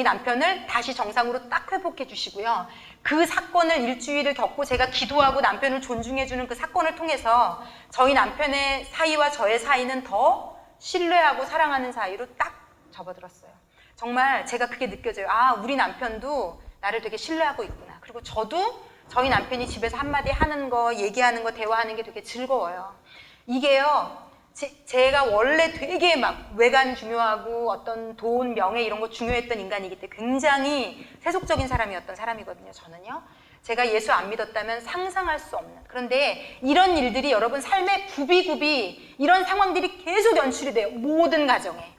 남편을 다시 정상으로 딱 회복해 주시고요. 그 사건을 일주일을 겪고 제가 기도하고 남편을 존중해주는 그 사건을 통해서 저희 남편의 사이와 저의 사이는 더 신뢰하고 사랑하는 사이로 딱 접어들었어요. 정말 제가 그게 느껴져요. 아, 우리 남편도 나를 되게 신뢰하고 있구나. 그리고 저도 저희 남편이 집에서 한마디 하는 거, 얘기하는 거, 대화하는 게 되게 즐거워요. 이게요, 제가 원래 되게 막 외관 중요하고 어떤 돈, 명예 이런 거 중요했던 인간이기 때문에 굉장히 세속적인 사람이었던 사람이거든요, 저는요. 제가 예수 안 믿었다면 상상할 수 없는. 그런데 이런 일들이 여러분 삶의 구비구비 이런 상황들이 계속 연출이 돼요. 모든 가정에.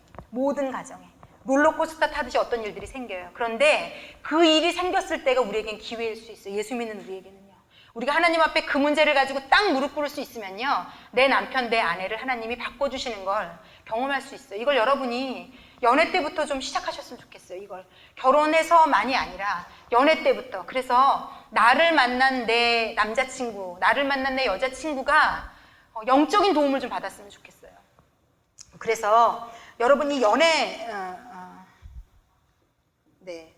롤러코스터 타듯이 어떤 일들이 생겨요. 그런데 그 일이 생겼을 때가 우리에겐 기회일 수 있어요. 예수 믿는 우리에게는요. 우리가 하나님 앞에 그 문제를 가지고 딱 무릎 꿇을 수 있으면요. 내 남편, 내 아내를 하나님이 바꿔주시는 걸 경험할 수 있어요. 이걸 여러분이 연애 때부터 좀 시작하셨으면 좋겠어요. 이걸 결혼해서만이 아니라 연애 때부터. 그래서 나를 만난 내 남자친구, 나를 만난 내 여자친구가 영적인 도움을 좀 받았으면 좋겠어요. 그래서 여러분이 연애 네.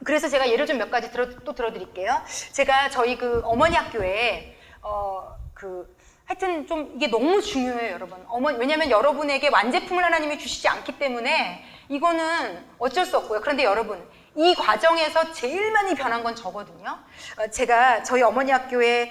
그래서 제가 예를 좀 몇 가지 또 들어드릴게요. 제가 저희 그 어머니 학교에 하여튼 좀 이게 너무 중요해요, 여러분. 왜냐면 여러분에게 완제품을 하나님이 주시지 않기 때문에 이거는 어쩔 수 없고요. 그런데 여러분, 이 과정에서 제일 많이 변한 건 저거든요. 제가 저희 어머니 학교에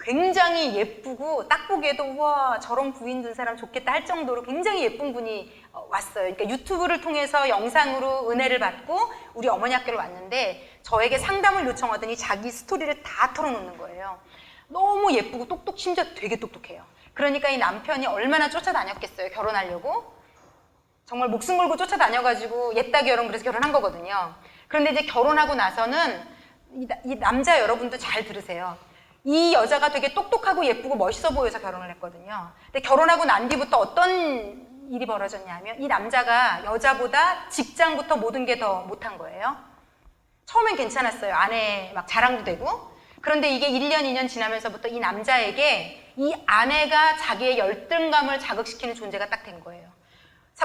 굉장히 예쁘고 딱 보기에도 우와 저런 부인 둔 사람 좋겠다 할 정도로 굉장히 예쁜 분이 왔어요. 그러니까 유튜브를 통해서 영상으로 은혜를 받고 우리 어머니 학교를 왔는데 저에게 상담을 요청하더니 자기 스토리를 다 털어놓는 거예요. 너무 예쁘고 심지어 되게 똑똑해요. 그러니까 이 남편이 얼마나 쫓아다녔겠어요, 결혼하려고. 정말 목숨 걸고 쫓아다녀가지고 옛다 결혼 그래서 결혼한 거거든요. 그런데 이제 결혼하고 나서는 이 남자 여러분도 잘 들으세요. 이 여자가 되게 똑똑하고 예쁘고 멋있어 보여서 결혼을 했거든요. 근데 결혼하고 난 뒤부터 어떤 일이 벌어졌냐면 이 남자가 여자보다 직장부터 모든 게 더 못한 거예요. 처음엔 괜찮았어요. 아내 막 자랑도 되고. 그런데 이게 1년, 2년 지나면서부터 이 남자에게 이 아내가 자기의 열등감을 자극시키는 존재가 딱 된 거예요.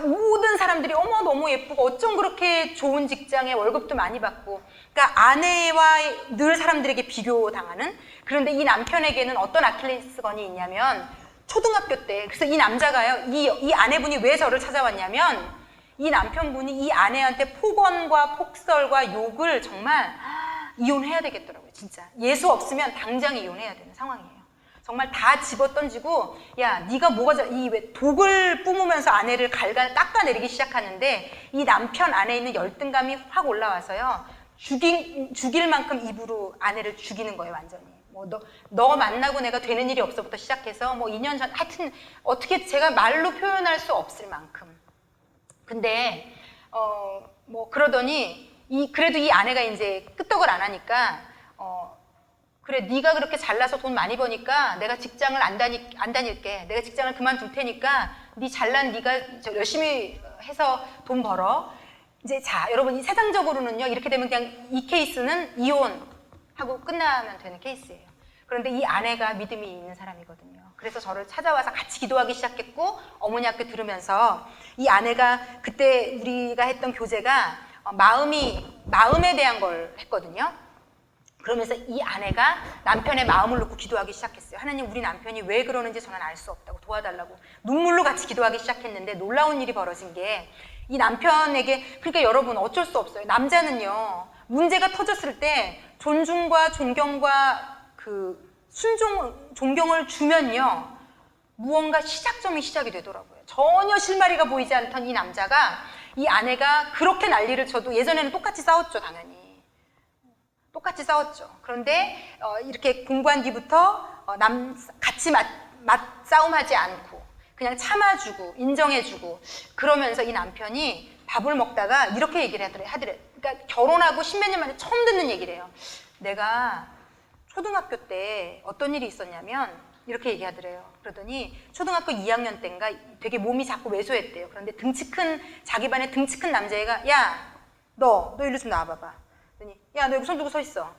모든 사람들이 어머 너무 예쁘고 어쩜 그렇게 좋은 직장에 월급도 많이 받고 그러니까 아내와 늘 사람들에게 비교당하는. 그런데 이 남편에게는 어떤 아킬레스건이 있냐면 초등학교 때 그래서 이 남자가요 이 아내분이 왜 저를 찾아왔냐면 이 남편분이 이 아내한테 폭언과 폭설과 욕을 정말 이혼해야 되겠더라고요. 진짜 예수 없으면 당장 이혼해야 되는 상황이에요. 정말 다 집어던지고 야 네가 뭐가 왜 독을 뿜으면서 아내를 깎아내리기 시작하는데 이 남편 안에 있는 열등감이 확 올라와서요 죽일 만큼 입으로 아내를 죽이는 거예요. 완전히 뭐 너 만나고 내가 되는 일이 없어부터 시작해서 뭐 2년 전 하여튼 어떻게 제가 말로 표현할 수 없을 만큼. 근데 뭐 그러더니 그래도 이 아내가 이제 끄떡을 안 하니까 그래 네가 그렇게 잘나서 돈 많이 버니까 내가 직장을 안 다닐게. 내가 직장을 그만둘 테니까 네 잘난 네가 열심히 해서 돈 벌어. 이제 자 여러분 이 세상적으로는요 이렇게 되면 그냥 이 케이스는 이혼하고 끝나면 되는 케이스예요. 그런데 이 아내가 믿음이 있는 사람이거든요. 그래서 저를 찾아와서 같이 기도하기 시작했고 어머니 학교 들으면서 이 아내가 그때 우리가 했던 교제가 마음에 대한 걸 했거든요. 그러면서 이 아내가 남편의 마음을 놓고 기도하기 시작했어요. 하나님 우리 남편이 왜 그러는지 저는 알 수 없다고 도와달라고 눈물로 같이 기도하기 시작했는데 놀라운 일이 벌어진 게 이 남편에게 그러니까 여러분 어쩔 수 없어요. 남자는요 문제가 터졌을 때 존중과 존경과 존경을 주면요 무언가 시작점이 시작이 되더라고요. 전혀 실마리가 보이지 않던 이 남자가 이 아내가 그렇게 난리를 쳐도 예전에는 똑같이 싸웠죠. 당연히 똑같이 싸웠죠. 그런데 이렇게 공부한 뒤부터 같이 맞싸움하지 않고 그냥 참아주고 인정해주고 그러면서 이 남편이 밥을 먹다가 이렇게 얘기를 하더래. 그러니까 결혼하고 십몇 년 만에 처음 듣는 얘기래요. 내가 초등학교 때 어떤 일이 있었냐면 이렇게 얘기하더래요. 그러더니 초등학교 2학년 때인가 되게 몸이 자꾸 왜소했대요. 그런데 자기 반에 등치 큰 남자애가 야, 너 일로 좀 나와봐봐. 그러더니 야, 너 여기 손 들고 서 있어.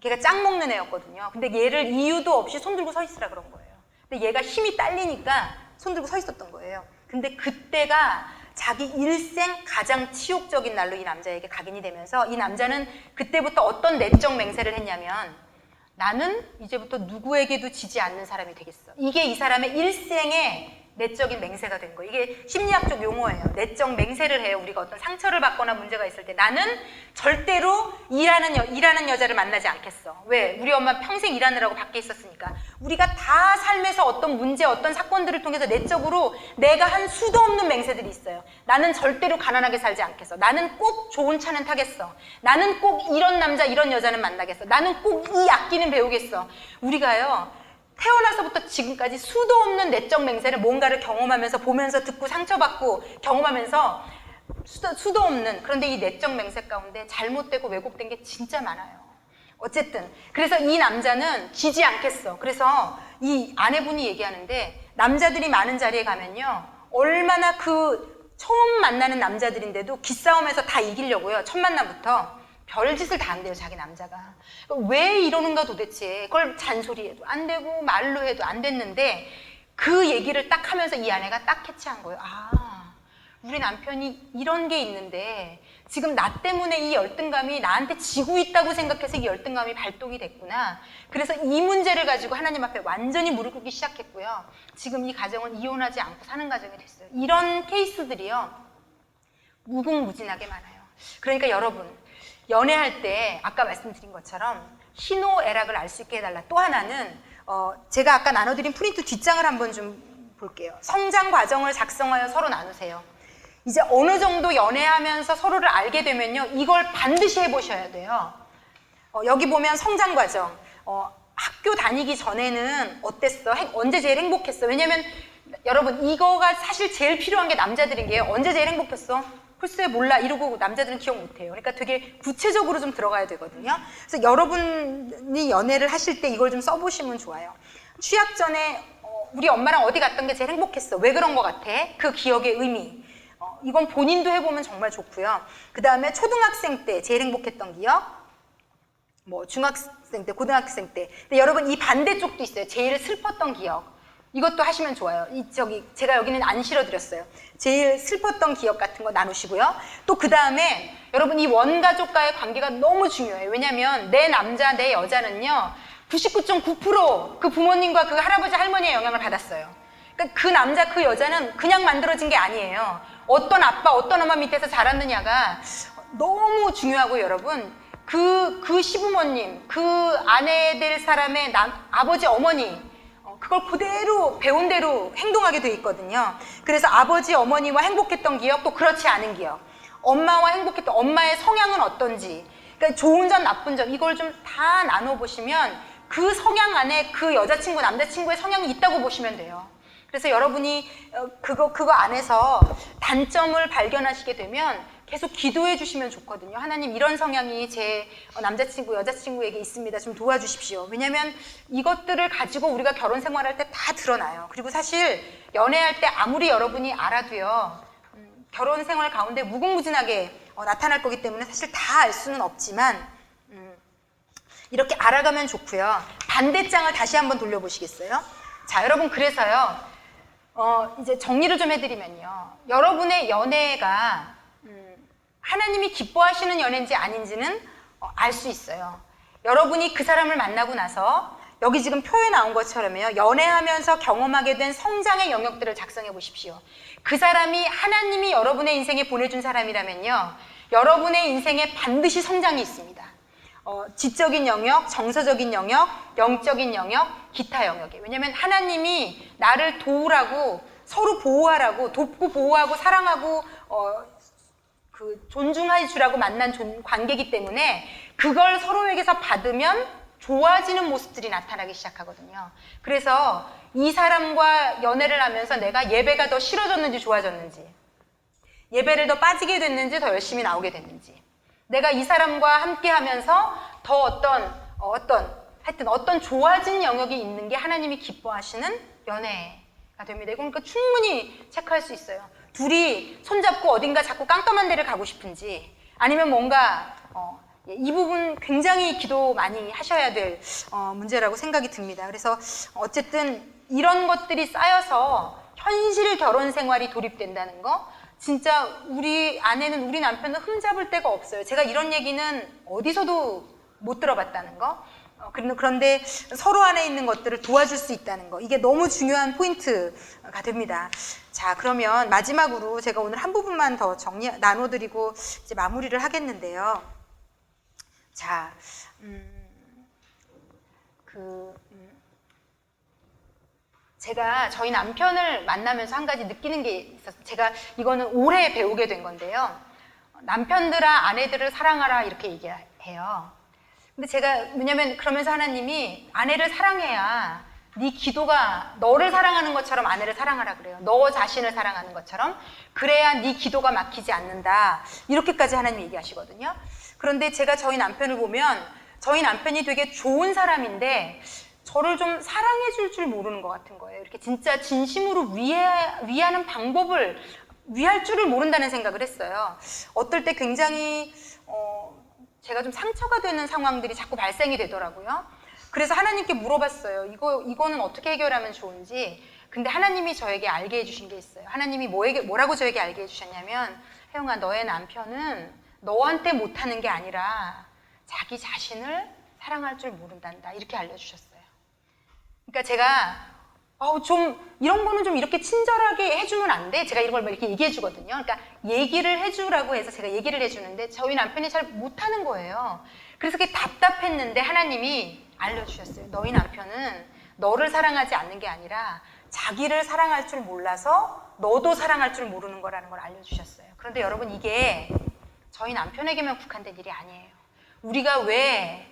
걔가 짱 먹는 애였거든요. 근데 얘를 이유도 없이 손 들고 서 있으라 그런 거예요. 근데 얘가 힘이 딸리니까 손 들고 서 있었던 거예요. 근데 그때가 자기 일생 가장 치욕적인 날로 이 남자에게 각인이 되면서 이 남자는 그때부터 어떤 내적 맹세를 했냐면 나는 이제부터 누구에게도 지지 않는 사람이 되겠어. 이게 이 사람의 일생의 내적인 맹세가 된 거예요. 이게 심리학적 용어예요. 내적 맹세를 해요. 우리가 어떤 상처를 받거나 문제가 있을 때 나는 절대로 일하는 여자를 만나지 않겠어. 왜? 우리 엄마 평생 일하느라고 밖에 있었으니까. 우리가 다 삶에서 어떤 문제, 어떤 사건들을 통해서 내적으로 내가 한 수도 없는 맹세들이 있어요. 나는 절대로 가난하게 살지 않겠어. 나는 꼭 좋은 차는 타겠어. 나는 꼭 이런 남자, 이런 여자는 만나겠어. 나는 꼭 이 악기는 배우겠어. 우리가요. 태어나서부터 지금까지 수도 없는 내적 맹세를 뭔가를 경험하면서 보면서 듣고 상처받고 경험하면서 수도 없는 그런데 이 내적 맹세 가운데 잘못되고 왜곡된 게 진짜 많아요. 어쨌든 그래서 이 남자는 지지 않겠어. 그래서 이 아내분이 얘기하는데 남자들이 많은 자리에 가면요 얼마나 처음 만나는 남자들인데도 기싸움에서 다 이기려고요. 첫 만남부터 별짓을 다 한대요, 자기 남자가. 왜 이러는가 도대체. 그걸 잔소리해도 안 되고 말로 해도 안 됐는데 그 얘기를 딱 하면서 이 아내가 딱 캐치한 거예요. 아, 우리 남편이 이런 게 있는데 지금 나 때문에 이 열등감이 나한테 지고 있다고 생각해서 이 열등감이 발동이 됐구나. 그래서 이 문제를 가지고 하나님 앞에 완전히 무릎 꿇기 시작했고요. 지금 이 가정은 이혼하지 않고 사는 가정이 됐어요. 이런 케이스들이요. 무궁무진하게 많아요. 그러니까 여러분 연애할 때 아까 말씀드린 것처럼 희노애락을 알 수 있게 해달라. 또 하나는 제가 아까 나눠드린 프린트 뒷장을 한번 좀 볼게요. 성장 과정을 작성하여 서로 나누세요. 이제 어느 정도 연애하면서 서로를 알게 되면요 이걸 반드시 해보셔야 돼요. 여기 보면 성장 과정. 학교 다니기 전에는 어땠어? 언제 제일 행복했어? 왜냐면 여러분 이거가 사실 제일 필요한 게 남자들인 게요. 언제 제일 행복했어? 글쎄 몰라 이러고 남자들은 기억 못해요. 그러니까 되게 구체적으로 좀 들어가야 되거든요. 그래서 여러분이 연애를 하실 때 이걸 좀 써보시면 좋아요. 취학 전에 우리 엄마랑 어디 갔던 게 제일 행복했어. 왜 그런 것 같아? 그 기억의 의미. 이건 본인도 해보면 정말 좋고요. 그 다음에 초등학생 때 제일 행복했던 기억, 뭐 중학생 때, 고등학생 때. 근데 여러분 이 반대쪽도 있어요. 제일 슬펐던 기억. 이것도 하시면 좋아요. 제가 여기는 안 실어드렸어요. 제일 슬펐던 기억 같은 거 나누시고요. 또 그 다음에 여러분 이 원가족과의 관계가 너무 중요해요. 왜냐면 내 남자, 내 여자는요 99.9% 그 부모님과 그 할아버지, 할머니의 영향을 받았어요. 그러니까 그 남자, 그 여자는 그냥 만들어진 게 아니에요. 어떤 아빠, 어떤 엄마 밑에서 자랐느냐가 너무 중요하고 여러분 그 시부모님, 그 아내 될 사람의 아버지, 어머니 그걸 그대로 배운 대로 행동하게 돼 있거든요. 그래서 아버지, 어머니와 행복했던 기억, 또 그렇지 않은 기억. 엄마와 행복했던 엄마의 성향은 어떤지. 그러니까 좋은 점, 나쁜 점 이걸 좀 다 나눠보시면 그 성향 안에 그 여자친구, 남자친구의 성향이 있다고 보시면 돼요. 그래서 여러분이 그거 안에서 단점을 발견하시게 되면 계속 기도해 주시면 좋거든요. 하나님, 이런 성향이 제 남자친구, 여자친구에게 있습니다. 좀 도와주십시오. 왜냐면 이것들을 가지고 우리가 결혼 생활할 때 다 드러나요. 그리고 사실 연애할 때 아무리 여러분이 알아도요, 결혼 생활 가운데 무궁무진하게 나타날 거기 때문에 사실 다 알 수는 없지만 이렇게 알아가면 좋고요. 반대장을 다시 한번 돌려보시겠어요? 자, 여러분, 그래서요, 이제 정리를 좀 해드리면요, 여러분의 연애가 하나님이 기뻐하시는 연애인지 아닌지는 알 수 있어요. 여러분이 그 사람을 만나고 나서 여기 지금 표에 나온 것처럼요, 연애하면서 경험하게 된 성장의 영역들을 작성해 보십시오. 그 사람이 하나님이 여러분의 인생에 보내준 사람이라면요, 여러분의 인생에 반드시 성장이 있습니다. 지적인 영역, 정서적인 영역, 영적인 영역, 기타 영역에. 왜냐하면 하나님이 나를 도우라고, 서로 보호하라고, 돕고 보호하고 사랑하고 존중해 주라고 만난 관계이기 때문에 그걸 서로에게서 받으면 좋아지는 모습들이 나타나기 시작하거든요. 그래서 이 사람과 연애를 하면서 내가 예배가 더 싫어졌는지 좋아졌는지, 예배를 더 빠지게 됐는지 더 열심히 나오게 됐는지, 내가 이 사람과 함께 하면서 더 어떤 좋아진 영역이 있는 게 하나님이 기뻐하시는 연애가 됩니다. 이건 그러니까 충분히 체크할 수 있어요. 둘이 손잡고 어딘가 자꾸 깜깜한 데를 가고 싶은지, 아니면 뭔가 이 부분 굉장히 기도 많이 하셔야 될 문제라고 생각이 듭니다. 그래서 어쨌든 이런 것들이 쌓여서 현실 결혼 생활이 도입된다는 거, 진짜 우리 아내는, 우리 남편은 흠잡을 데가 없어요. 제가 이런 얘기는 어디서도 못 들어봤다는 거. 그런데 서로 안에 있는 것들을 도와줄 수 있다는 거, 이게 너무 중요한 포인트가 됩니다. 자, 그러면 마지막으로 제가 오늘 한 부분만 더 나눠드리고 이제 마무리를 하겠는데요. 자, 제가 저희 남편을 만나면서 한 가지 느끼는 게 있었어요. 제가 이거는 올해 배우게 된 건데요. 남편들아, 아내들을 사랑하라, 이렇게 얘기해요. 근데 제가, 왜냐면 그러면서 하나님이 아내를 사랑해야 네 기도가, 너를 사랑하는 것처럼 아내를 사랑하라 그래요. 너 자신을 사랑하는 것처럼. 그래야 네 기도가 막히지 않는다. 이렇게까지 하나님이 얘기하시거든요. 그런데 제가 저희 남편을 보면 저희 남편이 되게 좋은 사람인데 저를 좀 사랑해 줄 줄 모르는 것 같은 거예요. 이렇게 진짜 진심으로 위하는 방법을, 위할 줄을 모른다는 생각을 했어요. 어떨 때 굉장히 제가 좀 상처가 되는 상황들이 자꾸 발생이 되더라고요. 그래서 하나님께 물어봤어요. 이거는 어떻게 해결하면 좋은지. 근데 하나님이 저에게 알게 해주신 게 있어요. 하나님이 뭐라고 저에게 알게 해주셨냐면, 혜영아, 너의 남편은 너한테 못하는 게 아니라 자기 자신을 사랑할 줄 모른단다. 이렇게 알려주셨어요. 그러니까 제가 이런 거는 좀 이렇게 친절하게 해주면 안 돼? 제가 이런 걸 이렇게 얘기해 주거든요. 그러니까 얘기를 해주라고 해서 제가 얘기를 해주는데 저희 남편이 잘 못하는 거예요. 그래서 그게 답답했는데 하나님이 알려주셨어요. 너희 남편은 너를 사랑하지 않는 게 아니라 자기를 사랑할 줄 몰라서 너도 사랑할 줄 모르는 거라는 걸 알려주셨어요. 그런데 여러분, 이게 저희 남편에게만 국한된 일이 아니에요. 우리가 왜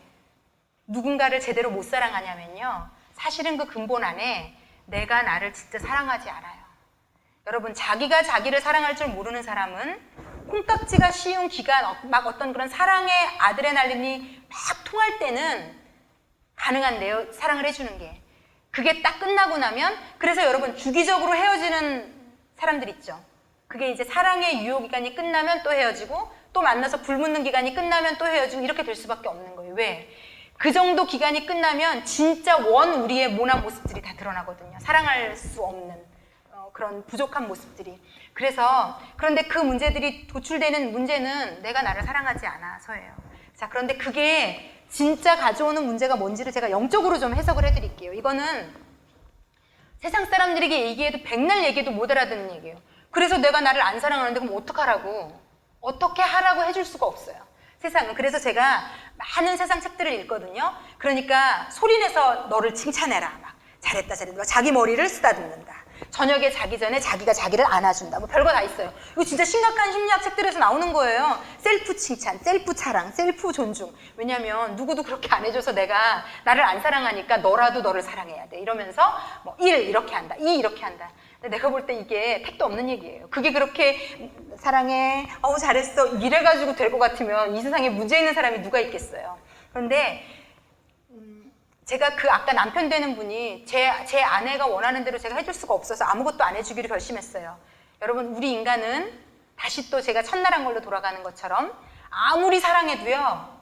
누군가를 제대로 못 사랑하냐면요, 사실은 그 근본 안에 내가 나를 진짜 사랑하지 않아요. 여러분, 자기가 자기를 사랑할 줄 모르는 사람은 콩깍지가 씌운 기간, 막 어떤 그런 사랑의 아드레날린이 막 통할 때는 가능한데요, 사랑을 해주는 게. 그게 딱 끝나고 나면, 그래서 여러분, 주기적으로 헤어지는 사람들 있죠. 그게 이제 사랑의 유효 기간이 끝나면 또 헤어지고, 또 만나서 불붙는 기간이 끝나면 또 헤어지고, 이렇게 될 수밖에 없는 거예요. 왜? 그 정도 기간이 끝나면 진짜 우리의 모난 모습들이 다 드러나거든요. 사랑할 수 없는 그런 부족한 모습들이. 그런데 그 문제들이 도출되는 문제는 내가 나를 사랑하지 않아서예요. 자, 그런데 그게 진짜 가져오는 문제가 뭔지를 제가 영적으로 좀 해석을 해드릴게요. 이거는 세상 사람들에게 얘기해도 백날 얘기해도 못 알아듣는 얘기예요. 그래서 내가 나를 안 사랑하는데 그럼 어떡하라고? 어떻게 하라고 해줄 수가 없어요. 세상은. 그래서 제가 많은 세상 책들을 읽거든요. 그러니까 소리내서 너를 칭찬해라. 막 잘했다. 자기 머리를 쓰다듬는다. 저녁에 자기 전에 자기가 자기를 안아준다. 뭐 별거 다 있어요. 이거 진짜 심각한 심리학 책들에서 나오는 거예요. 셀프 칭찬, 셀프 자랑, 셀프 존중. 왜냐면 누구도 그렇게 안 해줘서 내가 나를 안 사랑하니까 너라도 너를 사랑해야 돼. 이러면서 뭐 1 이렇게 한다, 2 이렇게 한다. 근데 내가 볼 때 이게 택도 없는 얘기예요. 그게 그렇게 사랑해, 잘했어 이래가지고 될 것 같으면 이 세상에 문제 있는 사람이 누가 있겠어요. 그런데 제가 그 아까 남편 되는 분이 제 아내가 원하는 대로 제가 해줄 수가 없어서 아무것도 안 해주기로 결심했어요. 여러분, 우리 인간은 다시 또 제가 첫날한 걸로 돌아가는 것처럼 아무리 사랑해도요,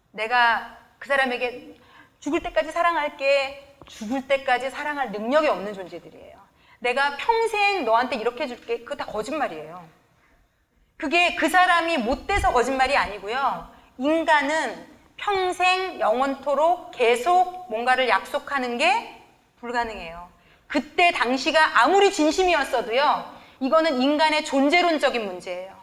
내가 그 사람에게 죽을 때까지 사랑할게, 죽을 때까지 사랑할 능력이 없는 존재들이에요. 내가 평생 너한테 이렇게 해줄게, 그거 다 거짓말이에요. 그게 그 사람이 못돼서 거짓말이 아니고요, 인간은 평생 영원토록 계속 뭔가를 약속하는 게 불가능해요. 그때 당시가 아무리 진심이었어도요, 이거는 인간의 존재론적인 문제예요.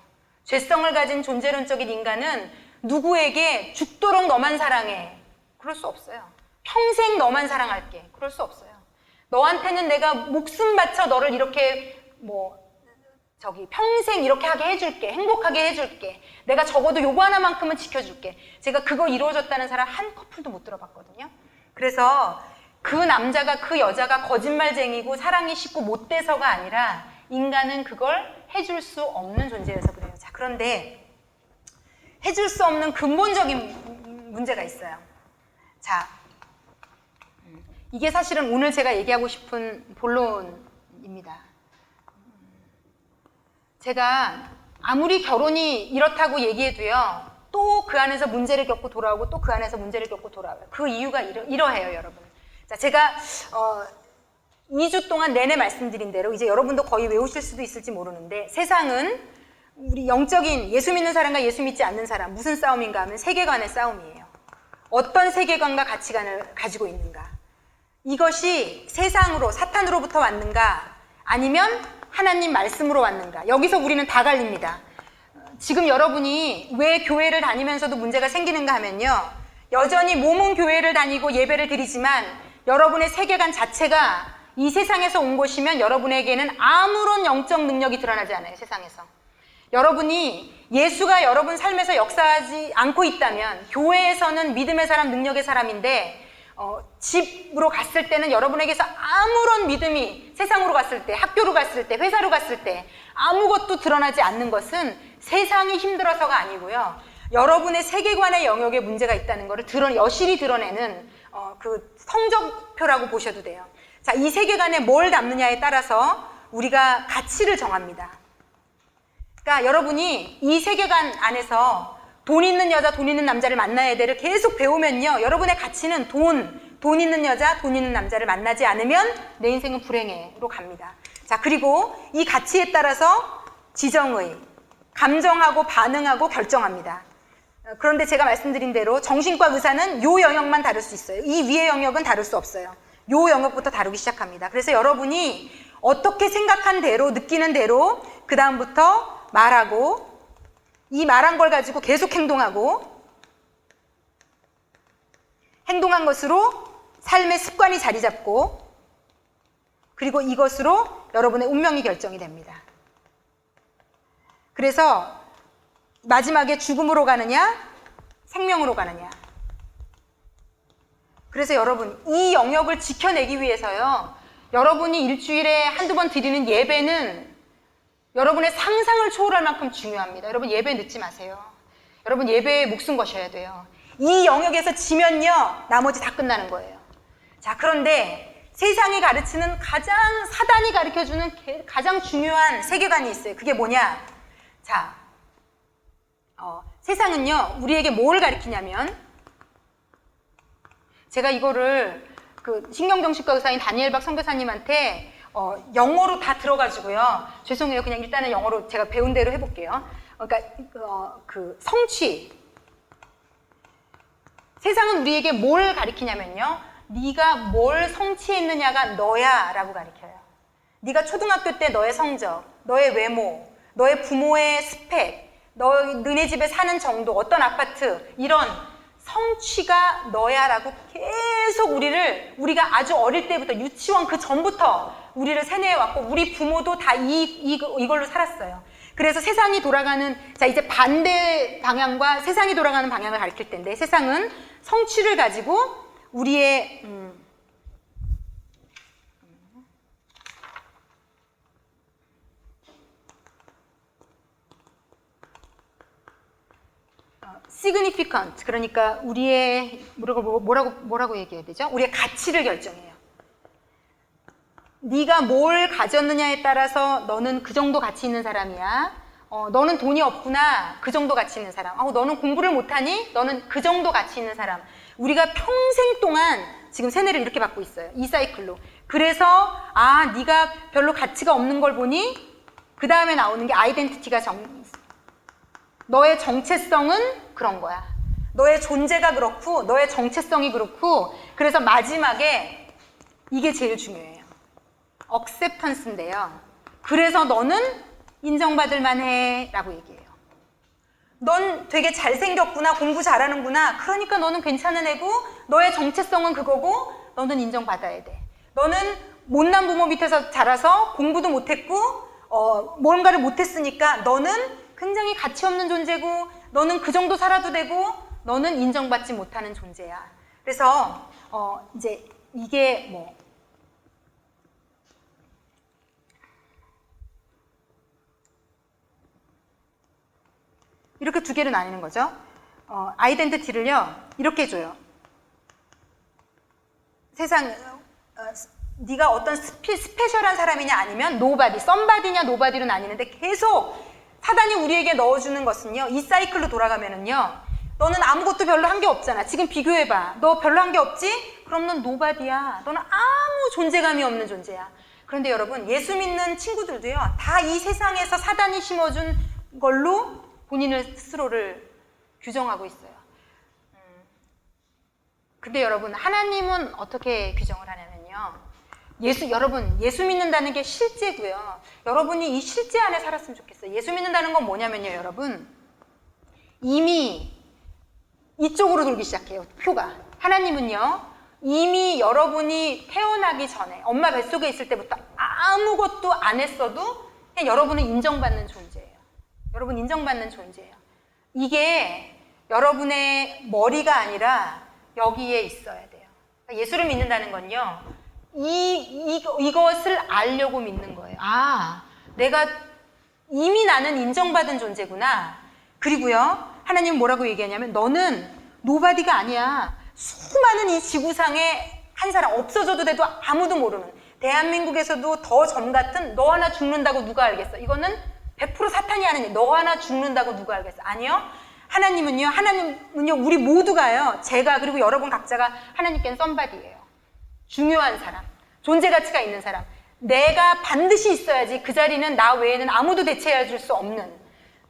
죄성을 가진 존재론적인 인간은 누구에게 죽도록 너만 사랑해, 그럴 수 없어요. 평생 너만 사랑할게, 그럴 수 없어요. 너한테는 내가 목숨 바쳐 너를 이렇게 평생 이렇게 하게 해줄게, 행복하게 해줄게, 내가 적어도 요거 하나만큼은 지켜줄게. 제가 그거 이루어졌다는 사람 한 커플도 못 들어봤거든요. 그래서 그 남자가 그 여자가 거짓말쟁이고 사랑이 쉽고 못돼서가 아니라 인간은 그걸 해줄 수 없는 존재여서 그래요. 자, 그런데 해줄 수 없는 근본적인 문제가 있어요. 자, 이게 사실은 오늘 제가 얘기하고 싶은 본론입니다. 제가 아무리 결혼이 이렇다고 얘기해도요, 또 그 안에서 문제를 겪고 돌아오고 또 그 안에서 문제를 겪고 돌아와요. 그 이유가 이러해요, 여러분. 자, 제가 2주 동안 내내 말씀드린 대로 이제 여러분도 거의 외우실 수도 있을지 모르는데, 세상은 우리 영적인 예수 믿는 사람과 예수 믿지 않는 사람, 무슨 싸움인가 하면 세계관의 싸움이에요. 어떤 세계관과 가치관을 가지고 있는가, 이것이 세상으로, 사탄으로부터 왔는가 아니면 하나님 말씀으로 왔는가, 여기서 우리는 다 갈립니다. 지금 여러분이 왜 교회를 다니면서도 문제가 생기는가 하면요, 여전히 몸은 교회를 다니고 예배를 드리지만 여러분의 세계관 자체가 이 세상에서 온 것이면 여러분에게는 아무런 영적 능력이 드러나지 않아요, 세상에서. 여러분이 예수가 여러분 삶에서 역사하지 않고 있다면, 교회에서는 믿음의 사람, 능력의 사람인데 집으로 갔을 때는 여러분에게서 아무런 믿음이, 세상으로 갔을 때, 학교로 갔을 때, 회사로 갔을 때 아무것도 드러나지 않는 것은 세상이 힘들어서가 아니고요, 여러분의 세계관의 영역에 문제가 있다는 것을 여실히 드러내는 그 성적표라고 보셔도 돼요. 자, 이 세계관에 뭘 담느냐에 따라서 우리가 가치를 정합니다. 그러니까 여러분이 이 세계관 안에서 돈 있는 여자, 돈 있는 남자를 만나야 돼를 계속 배우면요, 여러분의 가치는 돈 있는 여자, 돈 있는 남자를 만나지 않으면 내 인생은 불행해로 갑니다. 자, 그리고 이 가치에 따라서 지정의, 감정하고 반응하고 결정합니다. 그런데 제가 말씀드린 대로 정신과 의사는 요 영역만 다룰 수 있어요. 이 위의 영역은 다룰 수 없어요. 요 영역부터 다루기 시작합니다. 그래서 여러분이 어떻게 생각한 대로, 느끼는 대로 그 다음부터 말하고, 이 말한 걸 가지고 계속 행동하고, 행동한 것으로 삶의 습관이 자리 잡고, 그리고 이것으로 여러분의 운명이 결정이 됩니다. 그래서 마지막에 죽음으로 가느냐, 생명으로 가느냐. 그래서 여러분, 이 영역을 지켜내기 위해서요, 여러분이 일주일에 한두 번 드리는 예배는 여러분의 상상을 초월할 만큼 중요합니다. 여러분, 예배 늦지 마세요. 여러분, 예배에 목숨 거셔야 돼요. 이 영역에서 지면요, 나머지 다 끝나는 거예요. 자, 그런데 세상이 가르치는 사단이 가르쳐주는 가장 중요한 세계관이 있어요. 그게 뭐냐? 자, 세상은요, 우리에게 뭘 가르치냐면, 제가 이거를 그 신경정신과 의사인 다니엘 박 선교사님한테 영어로 다 들어가지고요. 죄송해요. 그냥 일단은 영어로 제가 배운 대로 해볼게요. 그러니까 그 성취. 세상은 우리에게 뭘 가르치냐면요, 네가 뭘 성취했느냐가 너야 라고 가르쳐요. 네가 초등학교 때 너의 성적, 너의 외모, 너의 부모의 스펙, 너네 집에 사는 정도, 어떤 아파트, 이런 성취가 너야 라고 계속 우리가 아주 어릴 때부터 유치원 그 전부터 우리를 세뇌해왔고 우리 부모도 다 이걸로 살았어요. 그래서 세상이 돌아가는, 자 이제 반대 방향과 세상이 돌아가는 방향을 가리킬 텐데, 세상은 성취를 가지고 우리의 significant, 그러니까 우리의 뭐라고 얘기해야 되죠? 우리의 가치를 결정해요. 네가 뭘 가졌느냐에 따라서 너는 그 정도 가치 있는 사람이야. 너는 돈이 없구나. 그 정도 가치 있는 사람. 너는 공부를 못하니? 너는 그 정도 가치 있는 사람. 우리가 평생 동안 지금 세뇌를 이렇게 받고 있어요. 이 사이클로. 그래서 네가 별로 가치가 없는 걸 보니 그 다음에 나오는 게 아이덴티티가 너의 정체성은 그런 거야. 너의 존재가 그렇고 너의 정체성이 그렇고, 그래서 마지막에 이게 제일 중요해요. acceptance인데요. 그래서 너는 인정받을 만해 라고 얘기해요. 넌 되게 잘생겼구나, 공부 잘하는구나, 그러니까 너는 괜찮은 애고 너의 정체성은 그거고 너는 인정받아야 돼. 너는 못난 부모 밑에서 자라서 공부도 못했고 뭔가를 못했으니까 너는 굉장히 가치 없는 존재고 너는 그 정도 살아도 되고 너는 인정받지 못하는 존재야. 그래서 이제 이게 이렇게 두 개로 나뉘는 거죠. 아이덴티티를요 이렇게 줘요. 네가 어떤 스페셜한 사람이냐 아니면 노바디, 썸바디냐 노바디로 나뉘는데, 계속 사단이 우리에게 넣어주는 것은요, 이 사이클로 돌아가면은요, 너는 아무것도 별로 한 게 없잖아. 지금 비교해봐. 너 별로 한 게 없지? 그럼 넌 노바디야. 너는 아무 존재감이 없는 존재야. 그런데 여러분, 예수 믿는 친구들도요, 다 이 세상에서 사단이 심어준 걸로 본인을 스스로를 규정하고 있어요. 근데 여러분, 하나님은 어떻게 규정을 하냐면요, 여러분, 예수 믿는다는 게 실제고요. 여러분이 이 실제 안에 살았으면 좋겠어요. 예수 믿는다는 건 뭐냐면요, 여러분, 이미 이쪽으로 돌기 시작해요, 표가. 하나님은요, 이미 여러분이 태어나기 전에 엄마 뱃속에 있을 때부터 아무것도 안 했어도 그냥 여러분은 인정받는 존재예요. 여러분 인정받는 존재예요. 이게 여러분의 머리가 아니라 여기에 있어야 돼요. 그러니까 예수를 믿는다는 건요, 이것을 알려고 믿는 거예요. 내가 이미 나는 인정받은 존재구나. 그리고요, 하나님은 뭐라고 얘기하냐면, 너는 노바디가 아니야. 수많은 이 지구상에 한 사람, 없어져도 돼도 아무도 모르는, 대한민국에서도 더 점 같은 너 하나 죽는다고 누가 알겠어? 이거는 100% 사탄이 하는 일. 너 하나 죽는다고 누가 알겠어? 아니요. 하나님은요 우리 모두가요, 제가 그리고 여러분 각자가 하나님께는 썸바디예요. 중요한 사람, 존재 가치가 있는 사람, 내가 반드시 있어야지, 그 자리는 나 외에는 아무도 대체해 줄 수 없는,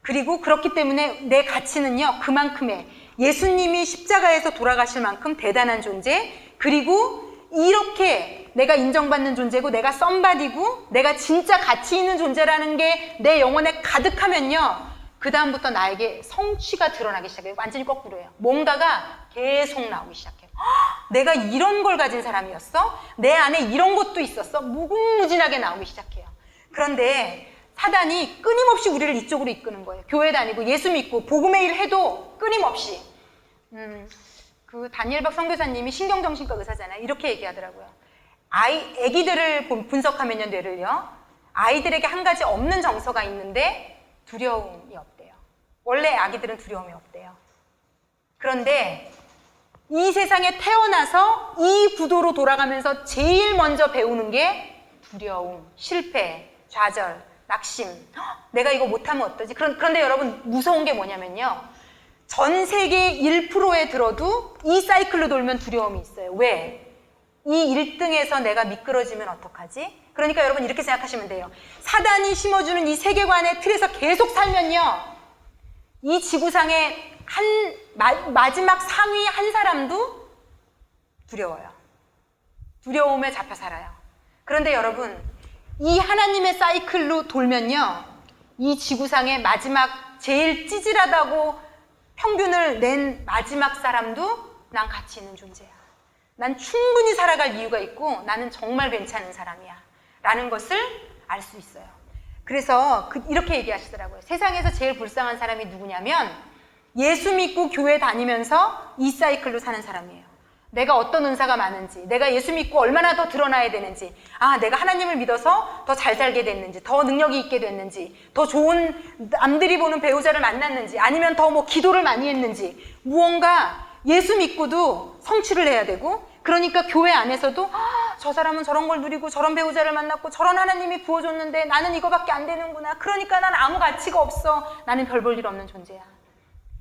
그리고 그렇기 때문에 내 가치는요 그만큼의, 예수님이 십자가에서 돌아가실 만큼 대단한 존재, 그리고 이렇게 내가 인정받는 존재고 내가 썸바디고 내가 진짜 가치 있는 존재라는 게 내 영혼에 가득하면요, 그 다음부터 나에게 성취가 드러나기 시작해요. 완전히 거꾸로예요. 뭔가가 계속 나오기 시작해요. 내가 이런 걸 가진 사람이었어? 내 안에 이런 것도 있었어? 무궁무진하게 나오기 시작해요. 그런데 사단이 끊임없이 우리를 이쪽으로 이끄는 거예요. 교회 다니고 예수 믿고 복음의 일 해도 끊임없이. 그 다니엘박 선교사님이 신경정신과 의사잖아요. 이렇게 얘기하더라고요. 아기들을 분석하면요, 뇌를요, 아이들에게 한 가지 없는 정서가 있는데 두려움이 없대요. 원래 아기들은 두려움이 없대요. 그런데 이 세상에 태어나서 이 구도로 돌아가면서 제일 먼저 배우는 게 두려움, 실패, 좌절, 낙심. 내가 이거 못하면 어떠지? 그런데 여러분, 무서운 게 뭐냐면요, 전 세계 1%에 들어도 이 사이클로 돌면 두려움이 있어요. 왜? 이 1등에서 내가 미끄러지면 어떡하지? 그러니까 여러분 이렇게 생각하시면 돼요. 사단이 심어주는 이 세계관의 틀에서 계속 살면요, 이 지구상의 마지막 상위 한 사람도 두려워요. 두려움에 잡혀 살아요. 그런데 여러분, 이 하나님의 사이클로 돌면요, 이 지구상의 마지막 제일 찌질하다고 평균을 낸 마지막 사람도 난 가치 있는 존재야. 난 충분히 살아갈 이유가 있고 나는 정말 괜찮은 사람이야 라는 것을 알 수 있어요. 그래서 이렇게 얘기하시더라고요. 세상에서 제일 불쌍한 사람이 누구냐면 예수 믿고 교회 다니면서 이 사이클로 사는 사람이에요. 내가 어떤 은사가 많은지, 내가 예수 믿고 얼마나 더 드러나야 되는지, 내가 하나님을 믿어서 더 잘 살게 됐는지, 더 능력이 있게 됐는지, 더 좋은 남들이 보는 배우자를 만났는지, 아니면 더 기도를 많이 했는지, 무언가 예수 믿고도 성취를 해야 되고, 그러니까 교회 안에서도 저 사람은 저런 걸 누리고 저런 배우자를 만났고 저런 하나님이 부어줬는데 나는 이거밖에 안 되는구나. 그러니까 난 아무 가치가 없어. 나는 별 볼 일 없는 존재야.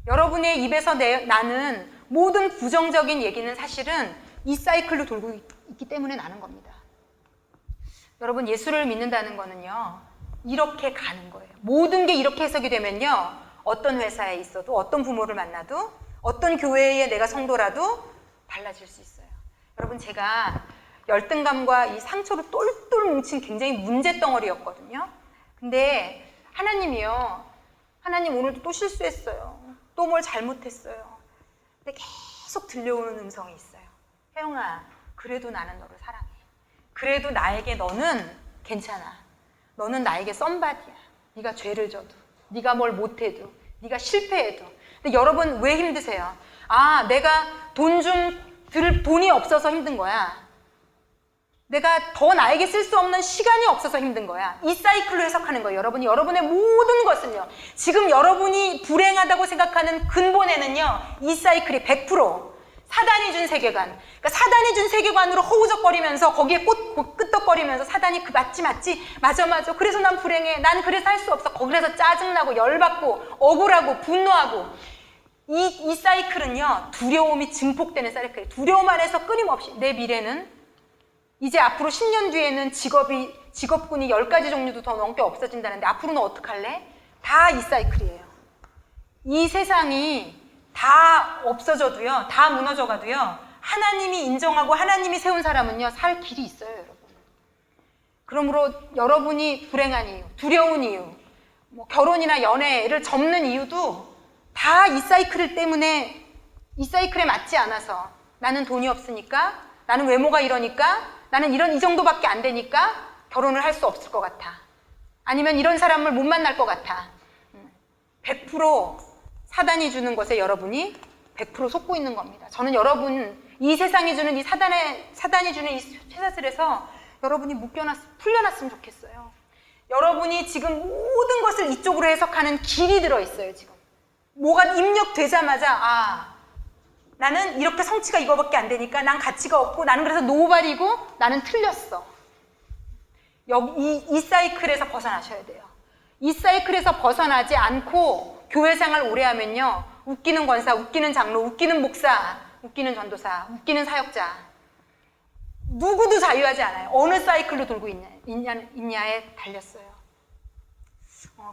여러분의 입에서 나는 모든 부정적인 얘기는 사실은 이 사이클로 돌고 있기 때문에 나는 겁니다. 여러분, 예수를 믿는다는 거는요, 이렇게 가는 거예요. 모든 게 이렇게 해석이 되면요, 어떤 회사에 있어도, 어떤 부모를 만나도, 어떤 교회에 내가 성도라도 달라질 수 있어요. 여러분, 제가 열등감과 이 상처로 똘똘 뭉친 굉장히 문제덩어리였거든요. 근데 하나님이요, 하나님 오늘도 또 실수했어요. 또 뭘 잘못했어요. 근데 계속 들려오는 음성이 있어요. 혜영아, 그래도 나는 너를 사랑해. 그래도 나에게 너는 괜찮아. 너는 나에게 썸바디야. 네가 죄를 져도, 네가 뭘 못해도, 네가 실패해도. 근데 여러분 왜 힘드세요? 내가 돈이 없어서 힘든 거야. 내가 더 나에게 쓸 수 없는 시간이 없어서 힘든 거야. 이 사이클로 해석하는 거예요. 여러분의 모든 것은요. 지금 여러분이 불행하다고 생각하는 근본에는요. 이 사이클이 100% 사단이 준 세계관. 그러니까 사단이 준 세계관으로 허우적거리면서 거기에 끄떡거리면서 사단이 맞아. 그래서 난 불행해. 난 그래서 할 수 없어. 거기서 짜증나고 열받고 억울하고 분노하고. 이 사이클은요. 두려움이 증폭되는 사이클이에요. 두려움 안에서 끊임없이 내 미래는 이제 앞으로 10년 뒤에는 직업군이 10가지 종류도 더 넘게 없어진다는데 앞으로는 어떡할래? 다 이 사이클이에요. 이 세상이 다 없어져도요, 다 무너져가도요, 하나님이 인정하고 하나님이 세운 사람은요, 살 길이 있어요, 여러분. 그러므로 여러분이 불행한 이유, 두려운 이유, 결혼이나 연애를 접는 이유도 다 이 사이클 때문에, 이 사이클에 맞지 않아서 나는 돈이 없으니까, 나는 외모가 이러니까, 나는 이 정도밖에 안 되니까 결혼을 할 수 없을 것 같아. 아니면 이런 사람을 못 만날 것 같아. 100% 사단이 주는 것에 여러분이 100% 속고 있는 겁니다. 저는 여러분, 이 세상이 주는 이 사단이 주는 이 쇠사슬에서 여러분이 풀려났으면 좋겠어요. 여러분이 지금 모든 것을 이쪽으로 해석하는 길이 들어있어요, 지금. 뭐가 입력되자마자, 나는 이렇게 성취가 이거밖에 안 되니까 난 가치가 없고 나는 그래서 노발이고 나는 틀렸어. 이 사이클에서 벗어나셔야 돼요. 이 사이클에서 벗어나지 않고 교회 생활 오래 하면요. 웃기는 권사, 웃기는 장로, 웃기는 목사, 웃기는 전도사, 웃기는 사역자. 누구도 자유하지 않아요. 어느 사이클로 돌고 있냐에 달렸어요.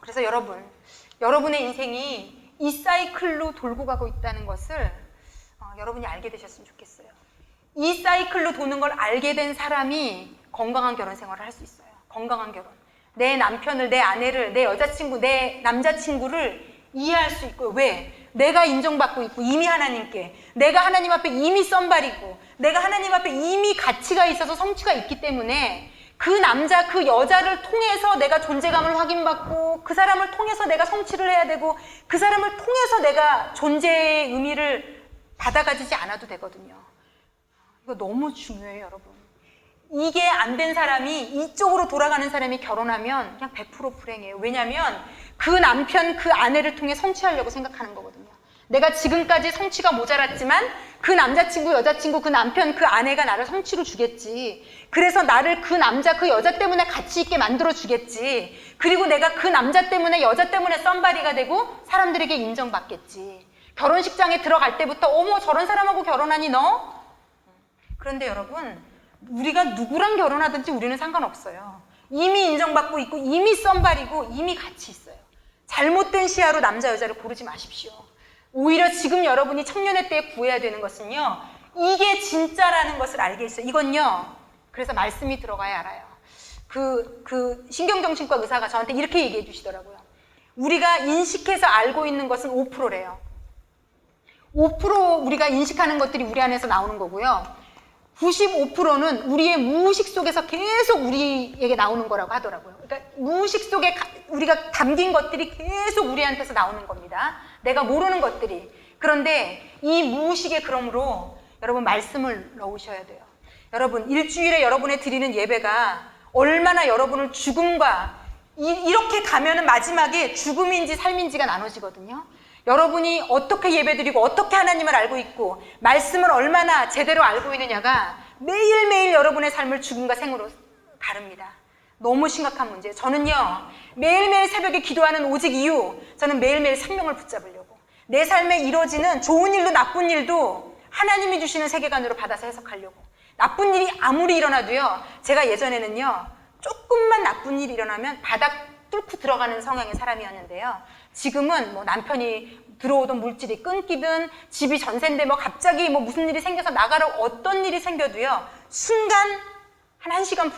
그래서 여러분의 인생이 이 사이클로 돌고 가고 있다는 것을 여러분이 알게 되셨으면 좋겠어요. 이 사이클로 도는 걸 알게 된 사람이 건강한 결혼 생활을 할 수 있어요. 건강한 결혼. 내 남편을, 내 아내를, 내 여자친구, 내 남자친구를 이해할 수 있고요. 왜? 내가 인정받고 있고 이미 하나님께, 내가 하나님 앞에 이미 썸바리고, 내가 하나님 앞에 이미 가치가 있어서 성취가 있기 때문에 그 남자, 그 여자를 통해서 내가 존재감을 확인받고 그 사람을 통해서 내가 성취를 해야 되고 그 사람을 통해서 내가 존재의 의미를 받아가지지 않아도 되거든요. 이거 너무 중요해요, 여러분. 이게 안 된 사람이, 이쪽으로 돌아가는 사람이 결혼하면 그냥 100% 불행해요. 왜냐면 그 남편, 그 아내를 통해 성취하려고 생각하는 거거든요. 내가 지금까지 성취가 모자랐지만 그 남자친구, 여자친구, 그 남편, 그 아내가 나를 성취로 주겠지. 그래서 나를 그 남자, 그 여자 때문에 가치 있게 만들어 주겠지. 그리고 내가 그 남자 때문에, 여자 때문에 썸바디가 되고 사람들에게 인정받겠지. 결혼식장에 들어갈 때부터 어머 저런 사람하고 결혼하니 너? 그런데 여러분, 우리가 누구랑 결혼하든지 우리는 상관없어요. 이미 인정받고 있고 이미 썸바리고 이미 같이 있어요. 잘못된 시야로 남자 여자를 고르지 마십시오. 오히려 지금 여러분이 청년의 때에 구해야 되는 것은요, 이게 진짜라는 것을 알게 있어요. 이건요, 그래서 말씀이 들어가야 알아요. 그 신경정신과 의사가 저한테 이렇게 얘기해 주시더라고요. 우리가 인식해서 알고 있는 것은 5%래요. 5% 우리가 인식하는 것들이 우리 안에서 나오는 거고요. 95%는 우리의 무의식 속에서 계속 우리에게 나오는 거라고 하더라고요. 그러니까 무의식 속에 우리가 담긴 것들이 계속 우리한테서 나오는 겁니다. 내가 모르는 것들이. 그런데 이 무의식에 그러므로 여러분 말씀을 넣으셔야 돼요. 여러분 일주일에 여러분의 드리는 예배가 얼마나 여러분을 죽음과 이렇게 가면은 마지막에 죽음인지 삶인지가 나눠지거든요. 여러분이 어떻게 예배드리고 어떻게 하나님을 알고 있고 말씀을 얼마나 제대로 알고 있느냐가 매일매일 여러분의 삶을 죽음과 생으로 다릅니다. 너무 심각한 문제예요. 저는요 매일매일 새벽에 기도하는 오직 이유, 저는 매일매일 생명을 붙잡으려고 내 삶에 이루어지는 좋은 일도 나쁜 일도 하나님이 주시는 세계관으로 받아서 해석하려고. 나쁜 일이 아무리 일어나도요, 제가 예전에는요 조금만 나쁜 일이 일어나면 바닥 뚫고 들어가는 성향의 사람이었는데요, 지금은 뭐 남편이 들어오던 물질이 끊기든 집이 전세인데 뭐 갑자기 뭐 무슨 일이 생겨서 나가러 어떤 일이 생겨도요 순간 한 1시간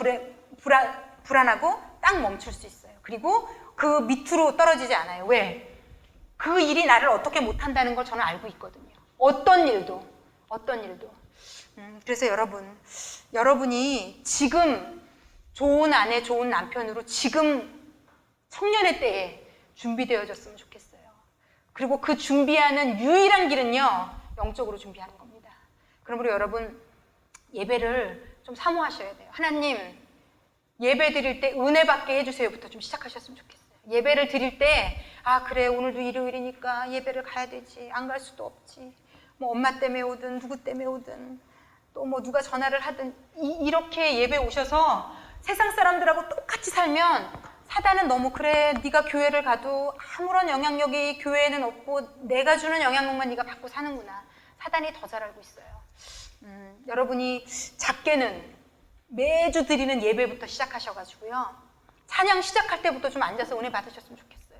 불안하고 딱 멈출 수 있어요. 그리고 그 밑으로 떨어지지 않아요. 왜? 그 일이 나를 어떻게 못한다는 걸 저는 알고 있거든요. 어떤 일도. 그래서 여러분이 지금 좋은 아내, 좋은 남편으로 지금 청년의 때에 준비되어졌으면 좋겠어요. 그리고 그 준비하는 유일한 길은요, 영적으로 준비하는 겁니다. 그러므로 여러분, 예배를 좀 사모하셔야 돼요. 하나님, 예배 드릴 때 은혜 받게 해주세요부터 좀 시작하셨으면 좋겠어요. 예배를 드릴 때, 아, 그래, 오늘도 일요일이니까 예배를 가야 되지. 안 갈 수도 없지. 뭐 엄마 때문에 오든, 누구 때문에 오든, 또 뭐 누가 전화를 하든, 이렇게 예배 오셔서 세상 사람들하고 똑같이 살면 사단은 너무 그래, 네가 교회를 가도 아무런 영향력이 교회에는 없고 내가 주는 영향력만 네가 받고 사는구나. 사단이 더 잘 알고 있어요. 여러분이 작게는 매주 드리는 예배부터 시작하셔가지고요, 찬양 시작할 때부터 좀 앉아서 은혜 받으셨으면 좋겠어요.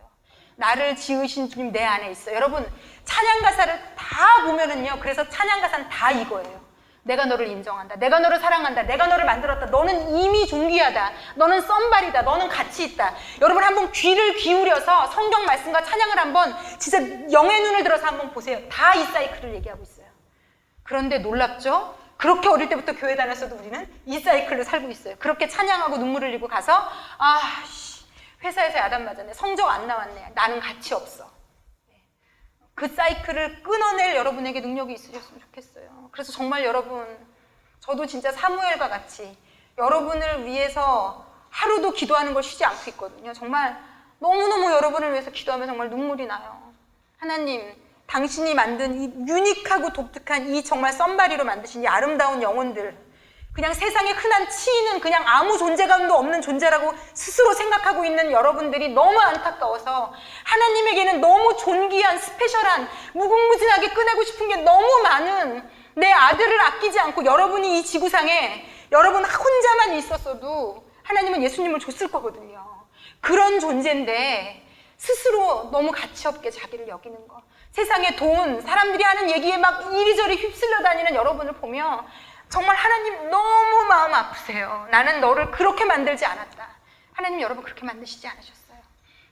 나를 지으신 주님 내 안에 있어요. 여러분 찬양 가사를 다 보면은요, 그래서 찬양 가사는 다 이거예요. 내가 너를 인정한다. 내가 너를 사랑한다. 내가 너를 만들었다. 너는 이미 존귀하다. 너는 썸바리다. 너는 가치 있다. 여러분 한번 귀를 기울여서 성경 말씀과 찬양을 한번 진짜 영의 눈을 들어서 한번 보세요. 다 이 사이클을 얘기하고 있어요. 그런데 놀랍죠? 그렇게 어릴 때부터 교회 다녔어도 우리는 이 사이클로 살고 있어요. 그렇게 찬양하고 눈물을 흘리고 가서 회사에서 야단 맞았네. 성적 안 나왔네. 나는 가치 없어. 그 사이클을 끊어낼 여러분에게 능력이 있으셨으면 좋겠어요. 그래서 정말 여러분, 저도 진짜 사무엘과 같이 여러분을 위해서 하루도 기도하는 걸 쉬지 않고 있거든요. 정말 너무너무 여러분을 위해서 기도하면 정말 눈물이 나요. 하나님, 당신이 만든 이 유니크하고 독특한 이 정말 썸바리로 만드신 이 아름다운 영혼들, 그냥 세상에 흔한 치이는 그냥 아무 존재감도 없는 존재라고 스스로 생각하고 있는 여러분들이 너무 안타까워서 하나님에게는 너무 존귀한 스페셜한 무궁무진하게 꺼내고 싶은 게 너무 많은 내 아들을 아끼지 않고 여러분이 이 지구상에 여러분 혼자만 있었어도 하나님은 예수님을 줬을 거거든요. 그런 존재인데 스스로 너무 가치 없게 자기를 여기는 거, 세상에 돈, 사람들이 하는 얘기에 막 이리저리 휩쓸려 다니는 여러분을 보면 정말 하나님 너무 마음 아프세요. 나는 너를 그렇게 만들지 않았다. 하나님 여러분 그렇게 만드시지 않으셨어요.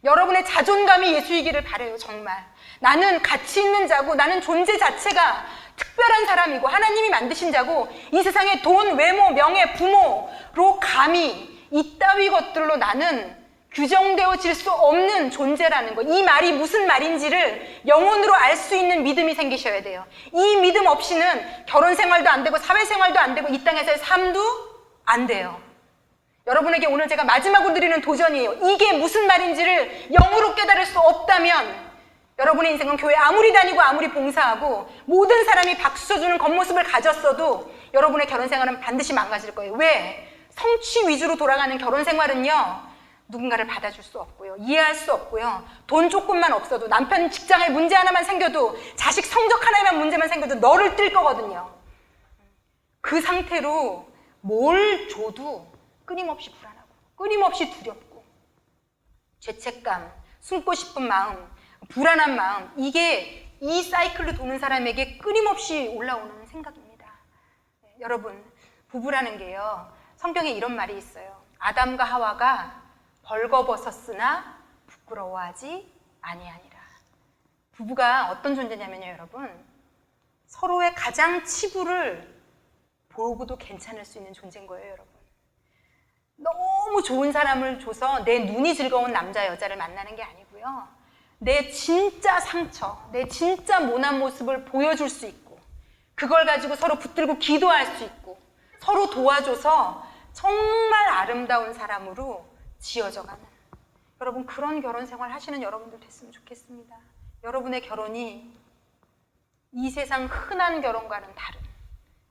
여러분의 자존감이 예수이기를 바라요. 정말 나는 가치 있는 자고 나는 존재 자체가 특별한 사람이고 하나님이 만드신 자고 이 세상에 돈, 외모, 명예, 부모로 감히 이따위 것들로 나는 규정되어질 수 없는 존재라는 거, 이 말이 무슨 말인지를 영혼으로 알 수 있는 믿음이 생기셔야 돼요. 이 믿음 없이는 결혼 생활도 안 되고 사회생활도 안 되고 이 땅에서의 삶도 안 돼요. 여러분에게 오늘 제가 마지막으로 드리는 도전이에요. 이게 무슨 말인지를 영으로 깨달을 수 없다면 여러분의 인생은 교회 아무리 다니고 아무리 봉사하고 모든 사람이 박수 쳐주는 겉모습을 가졌어도 여러분의 결혼 생활은 반드시 망가질 거예요. 왜? 성취 위주로 돌아가는 결혼 생활은요, 누군가를 받아줄 수 없고요, 이해할 수 없고요, 돈 조금만 없어도, 남편 직장에 문제 하나만 생겨도, 자식 성적 하나만 문제만 생겨도 너를 뜰 거거든요. 그 상태로 뭘 줘도 끊임없이 불안하고 끊임없이 두렵고 죄책감, 숨고 싶은 마음, 불안한 마음, 이게 이 사이클로 도는 사람에게 끊임없이 올라오는 생각입니다. 여러분, 부부라는 게요, 성경에 이런 말이 있어요. 아담과 하와가 벌거벗었으나 부끄러워하지 아니하니라. 부부가 어떤 존재냐면요, 여러분, 서로의 가장 치부를 보고도 괜찮을 수 있는 존재인 거예요, 여러분. 너무 좋은 사람을 줘서 내 눈이 즐거운 남자, 여자를 만나는 게 아니고요. 내 진짜 상처, 내 진짜 모난 모습을 보여줄 수 있고, 그걸 가지고 서로 붙들고 기도할 수 있고, 서로 도와줘서 정말 아름다운 사람으로 지어져가는, 여러분, 그런 결혼 생활 하시는 여러분들 됐으면 좋겠습니다. 여러분의 결혼이 이 세상 흔한 결혼과는 다른,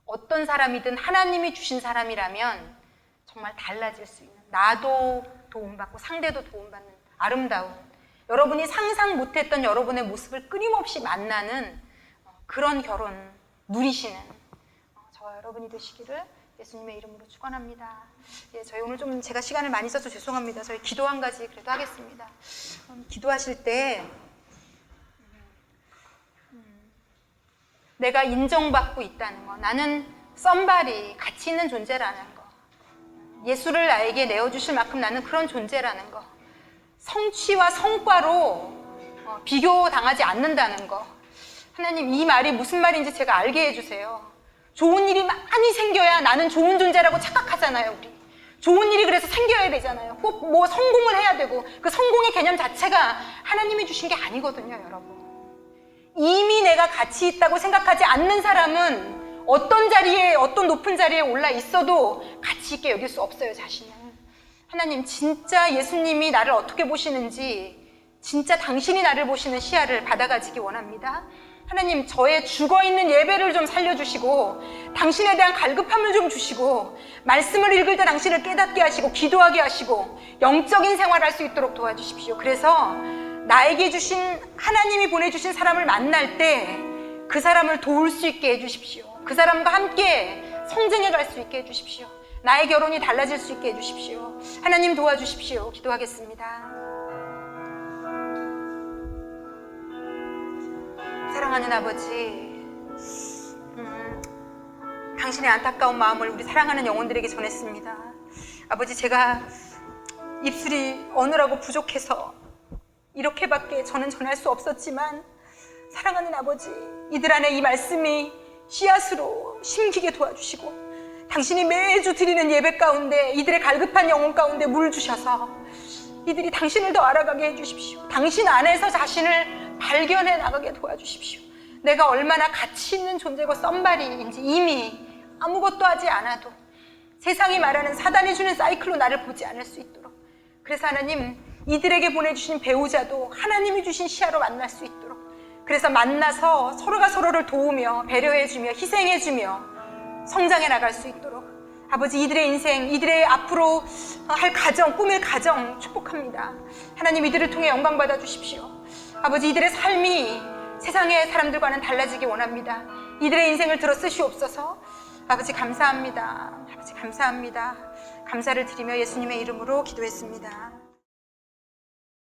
어떤 사람이든 하나님이 주신 사람이라면 정말 달라질 수 있는, 나도 도움받고 상대도 도움받는 아름다운, 여러분이 상상 못했던 여러분의 모습을 끊임없이 만나는 그런 결혼 누리시는 저와 여러분이 되시기를 예수님의 이름으로 축원합니다. 예, 저희 오늘 좀 제가 시간을 많이 써서 죄송합니다. 저희 기도 한 가지 그래도 하겠습니다. 기도하실 때 내가 인정받고 있다는 거, 나는 썸바리, 가치 있는 존재라는 거, 예수를 나에게 내어주실 만큼 나는 그런 존재라는 거, 성취와 성과로 비교당하지 않는다는 거. 하나님, 이 말이 무슨 말인지 제가 알게 해주세요. 좋은 일이 많이 생겨야 나는 좋은 존재라고 착각하잖아요, 우리. 좋은 일이 그래서 생겨야 되잖아요. 꼭 뭐 성공을 해야 되고, 그 성공의 개념 자체가 하나님이 주신 게 아니거든요, 여러분. 이미 내가 가치 있다고 생각하지 않는 사람은 어떤 자리에, 어떤 높은 자리에 올라 있어도 가치 있게 여길 수 없어요, 자신을. 하나님, 진짜 예수님이 나를 어떻게 보시는지, 진짜 당신이 나를 보시는 시야를 받아가지기 원합니다. 하나님, 저의 죽어있는 예배를 좀 살려주시고, 당신에 대한 갈급함을 좀 주시고, 말씀을 읽을 때 당신을 깨닫게 하시고, 기도하게 하시고, 영적인 생활을 할 수 있도록 도와주십시오. 그래서 나에게 주신, 하나님이 보내주신 사람을 만날 때 그 사람을 도울 수 있게 해주십시오. 그 사람과 함께 성장해 갈 수 있게 해주십시오. 나의 결혼이 달라질 수 있게 해주십시오. 하나님 도와주십시오. 기도하겠습니다. 사랑하는 아버지, 당신의 안타까운 마음을 우리 사랑하는 영혼들에게 전했습니다. 아버지, 제가 입술이 어느라고 부족해서 이렇게밖에 저는 전할 수 없었지만, 사랑하는 아버지, 이들 안에 이 말씀이 씨앗으로 심기게 도와주시고, 당신이 매주 드리는 예배 가운데 이들의 갈급한 영혼 가운데 물 주셔서 이들이 당신을 더 알아가게 해주십시오. 당신 안에서 자신을 발견해 나가게 도와주십시오. 내가 얼마나 가치 있는 존재고 썸바리인지 이미 아무것도 하지 않아도 세상이 말하는 사단이 주는 사이클로 나를 보지 않을 수 있도록, 그래서 하나님, 이들에게 보내주신 배우자도 하나님이 주신 시야로 만날 수 있도록, 그래서 만나서 서로가 서로를 도우며 배려해주며 희생해주며 성장해 나갈 수 있도록, 아버지, 이들의 인생, 이들의 앞으로 할 가정, 꾸밀 가정 축복합니다. 하나님, 이들을 통해 영광 받아 주십시오. 아버지, 이들의 삶이 세상의 사람들과는 달라지기 원합니다. 이들의 인생을 들어 쓰시옵소서. 아버지, 감사합니다. 아버지, 감사합니다. 감사를 드리며 예수님의 이름으로 기도했습니다.